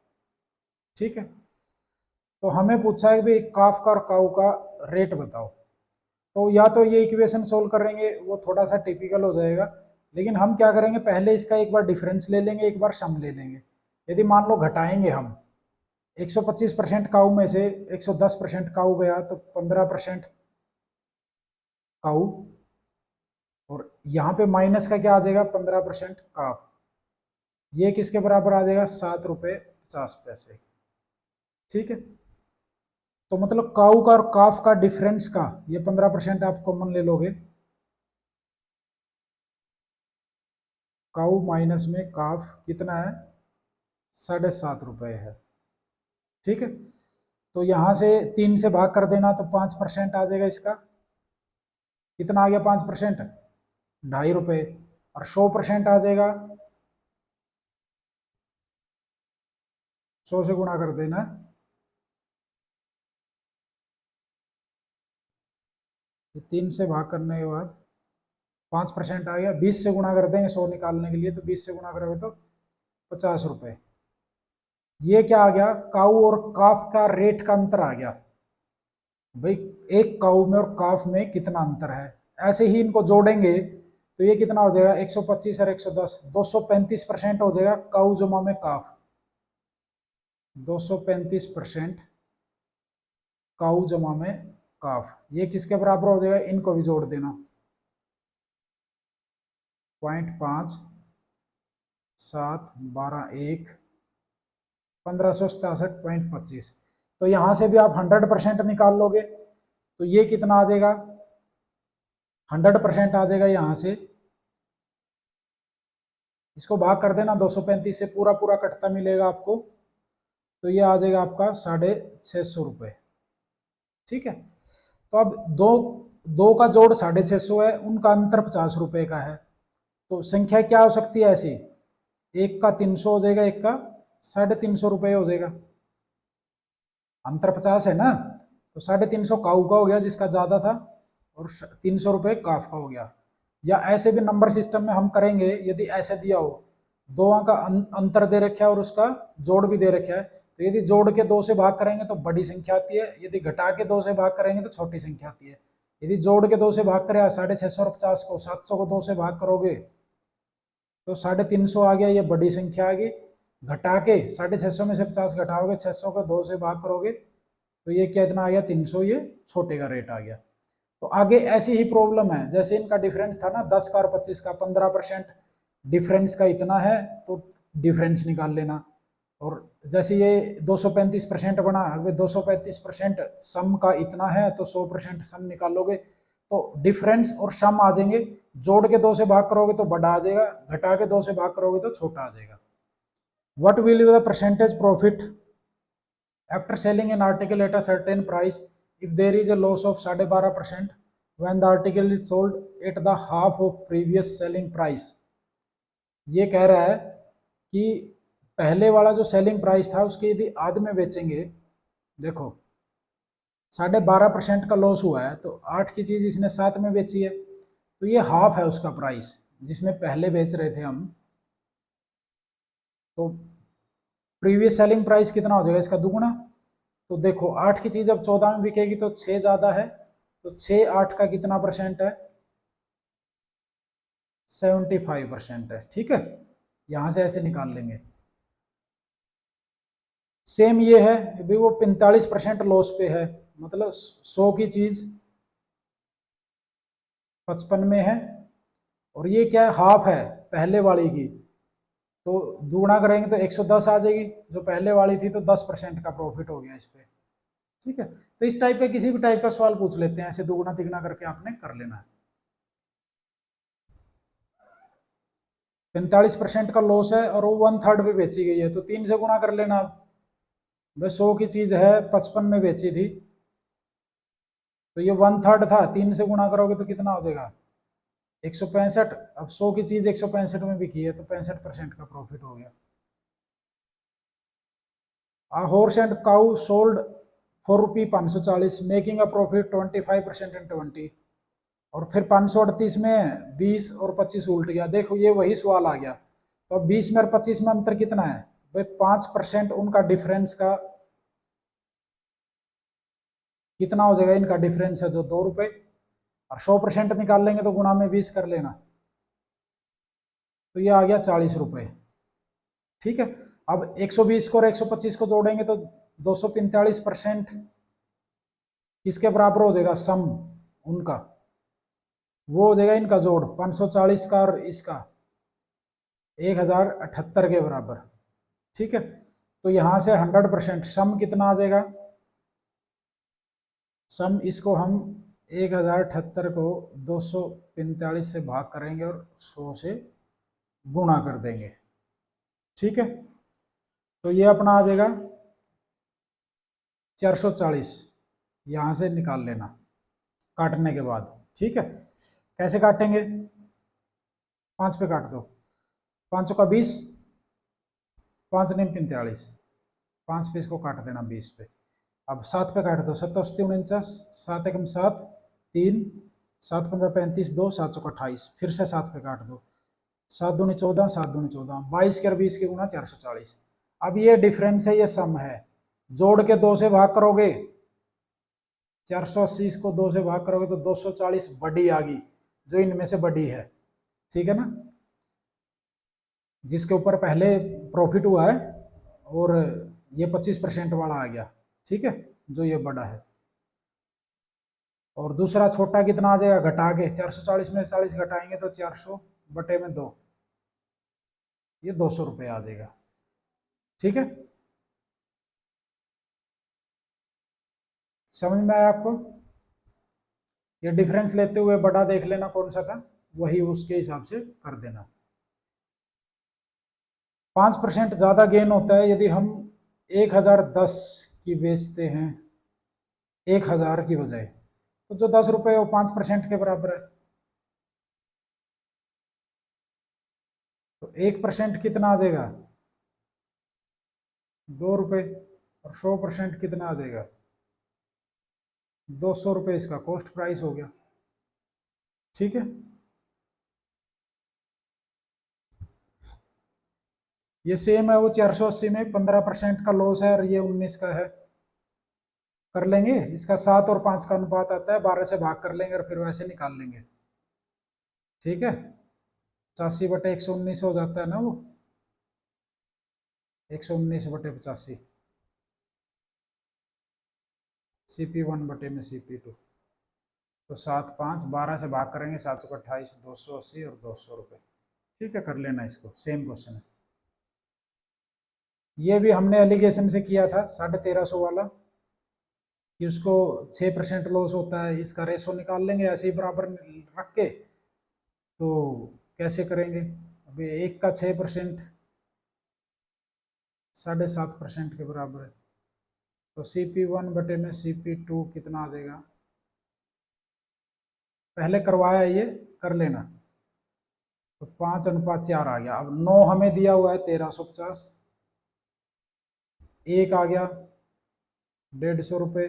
ठीक है, तो हमें पूछा है कि भाई काफ का और काऊ का रेट बताओ। तो या तो ये इक्वेशन सोल्व करेंगे, वो थोड़ा सा टिपिकल हो जाएगा, लेकिन हम क्या करेंगे, पहले इसका एक बार डिफरेंस ले लेंगे, एक बार सम ले लेंगे। यदि मान लो घटाएंगे हम, 125% काऊ में से 110% काऊ गया, तो 15% काऊ, और यहाँ पे माइनस का क्या आ जाएगा, 15% काफ। ये किसके बराबर आ जाएगा, 7 रुपये 50 पैसे। ठीक है, तो मतलब काऊ का और काफ का डिफरेंस का ये 15% आप कॉमन ले लोगे, काऊ माइनस में काफ कितना है, 7.5 रुपये है। ठीक है, तो यहाँ से 3 से भाग कर देना तो 5% आ जाएगा इसका। कितना आ गया 5%? 2.5 रुपये। और 100% आ जाएगा, 100 से गुणा कर देना। ये 3 से भाग करने के बाद 5% आ गया। 20 से गुणा कर देंगे 100 निकालने के लिए, तो 20 से गुणा करोगे तो 50 रुपये। ये क्या आ गया, काऊ और काफ का रेट का अंतर आ गया भाई, एक काऊ में और काफ में कितना अंतर है। ऐसे ही इनको जोड़ेंगे तो ये कितना हो जाएगा, 125 और 110, 235% हो जाएगा काऊ जमा में काफ। 235% काऊ जमा में काफ, ये किसके बराबर हो जाएगा, इनको भी जोड़ देना। 0.5 7 12 1 1567.25। तो यहां से भी आप 100% निकाल लोगे तो ये कितना आ जाएगा, 100% आ जाएगा। यहां से इसको भाग कर देना 235 से, पूरा पूरा कटता मिलेगा आपको, तो ये आ जाएगा आपका 650 रुपये। ठीक है, तो अब दो दो का जोड़ 650 है, उनका अंतर 50 रुपये का है। तो संख्या क्या हो सकती है ऐसी, एक का 300 हो जाएगा, एक का 350 रुपये हो जाएगा। अंतर 50 है ना, तो 350 काऊ का हो गया जिसका ज्यादा था, और 300 रुपये काफ का हो गया। या ऐसे भी नंबर सिस्टम में हम करेंगे, यदि ऐसे दिया हो, दो का अंतर दे रखा है और उसका जोड़ भी दे रखा है, तो यदि जोड़ के 2 से भाग करेंगे तो बड़ी संख्या आती है, यदि घटा के 2 से भाग करेंगे तो छोटी संख्या आती है। यदि जोड़ के 2 से भाग करें 650 और 50 को, 700 को 2 से भाग करोगे तो 350 आ गया, ये बड़ी संख्या आ गई। घटा के 650 में से 50 घटाओगे, 600 को 2 से भाग करोगे तो ये कितना आ गया, 300, ये छोटे का रेट आ गया। तो आगे ऐसी ही प्रॉब्लम है, जैसे इनका डिफरेंस था ना 10 का और 25 का, 15% डिफरेंस का इतना है तो डिफरेंस निकाल लेना। और जैसे ये 235% बना, अगर 235% सम का इतना है तो 100% सम निकालोगे तो डिफरेंस और सम आ जाएंगे। जोड़ के 2 से भाग करोगे तो बड़ा आ जाएगा, घटा के 2 से भाग करोगे तो छोटा आ जाएगा। What will be the percentage profit after selling an article at a certain price if there is a loss of 12.5% when the article is sold at the half of previous selling price। ये कह रहा है कि पहले वाला जो selling price था उसके यदि आध में बेचेंगे, देखो 12.5% का लॉस हुआ है तो 8 की चीज इसने 7 में बेची है, तो ये हाफ है उसका प्राइस जिसमें पहले बेच रहे थे हम। तो प्रीवियस सेलिंग प्राइस कितना हो जाएगा, इसका दुगुना। तो देखो 8 की चीज अब 14 में बिकेगी तो 6 ज्यादा है, तो 6 8 का कितना परसेंट है, 75% है। ठीक है, यहां से ऐसे निकाल लेंगे। सेम ये है भी, वो 45% लॉस पे है, मतलब 100 की चीज 55 में है, और ये क्या है, हाफ है पहले वाली की, तो दुगुना करेंगे तो 110 आ जाएगी, जो पहले वाली थी तो 10% का प्रॉफिट हो गया इस पे। ठीक है, तो इस टाइप के किसी भी टाइप का सवाल पूछ लेते हैं, ऐसे दुगुना तिगुना करके आपने कर लेना है। 45% का लॉस है और वो 1/3 पे बेची गई है, तो 3 से गुणा कर लेना। भाई 100 की चीज है 55 में बेची थी, तो ये 1/3 था, 3 से गुणा करोगे तो कितना हो जाएगा, 165। अब 100 की चीज 165 में बिकी है तो 65% का प्रॉफिट हो गया। A horse and cow sold for ₹540 making a profit 25% and 20। और फिर 538 में 20 और 25 उल्ट गया। देखो ये वही सवाल आ गया, तो अब 20 में और 25 में अंतर कितना है भाई, 5% उनका डिफरेंस का कितना हो जाएगा, इनका डिफरेंस है जो 2 रुपए, और 100% निकाल लेंगे तो गुणा में 20 कर लेना, तो ये आ गया 40 रुपए। ठीक है, अब 120 को और 125 को जोड़ेंगे तो 245% किसके बराबर हो जाएगा, सम उनका, वो हो जाएगा इनका जोड़ 540 का और इसका 1078 के बराबर। ठीक है, तो यहां से 100% सम कितना आ जाएगा, सम इसको हम 1078 को 245 से भाग करेंगे और 100 से गुणा कर देंगे। ठीक है, तो ये अपना आ जाएगा 440, यहां से निकाल लेना काटने के बाद। ठीक है, कैसे काटेंगे? 5 पे काट दो, 5 का 20, 5 नहीं 45, 5 पे इसको काट देना 20 पे। अब 7 पे काट दो, 7 अस्सी 49, 7 एकम 7, 3, 7 पंजा 35, 2, 7 चौका 28, फिर से 7 पे काट दो, 7 दूनी 14, 7 दूनी 14, 22 के और 20 के गुना 440। अब ये डिफरेंस है, ये सम है, जोड़ के 2 से भाग करोगे, 480 को 2 से भाग करोगे तो 240 बड़ी आ गई, जो इनमें से बड़ी है। ठीक है ना, जिसके ऊपर पहले प्रॉफिट हुआ है, और ये 25% वाला आ गया। ठीक है, जो ये बड़ा है। और दूसरा छोटा कितना आ जाएगा घटा के, 440 में 40 घटाएंगे तो 400 बटे में 2, ये 200 रुपये आ जाएगा। ठीक है, समझ में आया आपको? ये डिफरेंस लेते हुए बड़ा देख लेना कौन सा था, वही उसके हिसाब से कर देना। 5% ज्यादा गेन होता है यदि हम 1010 की बेचते हैं 1000 की बजाय, तो जो 10 रुपए वो 5% के बराबर है। तो 1% कितना आ जाएगा? 2 रुपए, और 100% कितना आ जाएगा? 200 रुपये इसका कॉस्ट प्राइस हो गया। ठीक है, ये सेम है, वो 480 में 15% का लॉस है और ये 19 का है। कर लेंगे, इसका 7 और 5 का अनुपात आता है, 12 से भाग कर लेंगे और फिर वैसे निकाल लेंगे। ठीक है, 85/119 हो जाता है ना वो, 119/85, CP1 में CP2। तो 7 5 12 से भाग करेंगे, 7 सौ 28, 280 और 200 रुपये। ठीक है, कर लेना इसको, सेम क्वेश्चन है। ये भी हमने एलिगेशन से किया था 1350 वाला, कि उसको 6% लॉस होता है, इसका रेशो निकाल लेंगे ऐसे ही बराबर रख के। तो कैसे करेंगे? अभी एक का 6% 7.5% के बराबर है, तो CP1 में CP2 कितना आ जाएगा? पहले करवाया ये, कर लेना। तो 5:4 आ गया। अब 9 हमें दिया हुआ है 1350, एक आ गया 150 रुपये,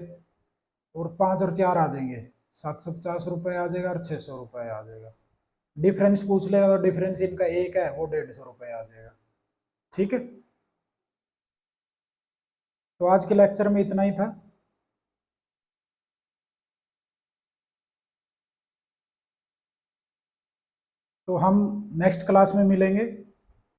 और 5 और 4 आ जाएंगे, 750 रुपये आ जाएगा और 600 रुपये आ जाएगा। डिफरेंस पूछ लेगा तो डिफरेंस इनका एक है, वो 150 रुपये आ जाएगा। ठीक है, तो आज के लेक्चर में इतना ही था। तो हम नेक्स्ट क्लास में मिलेंगे।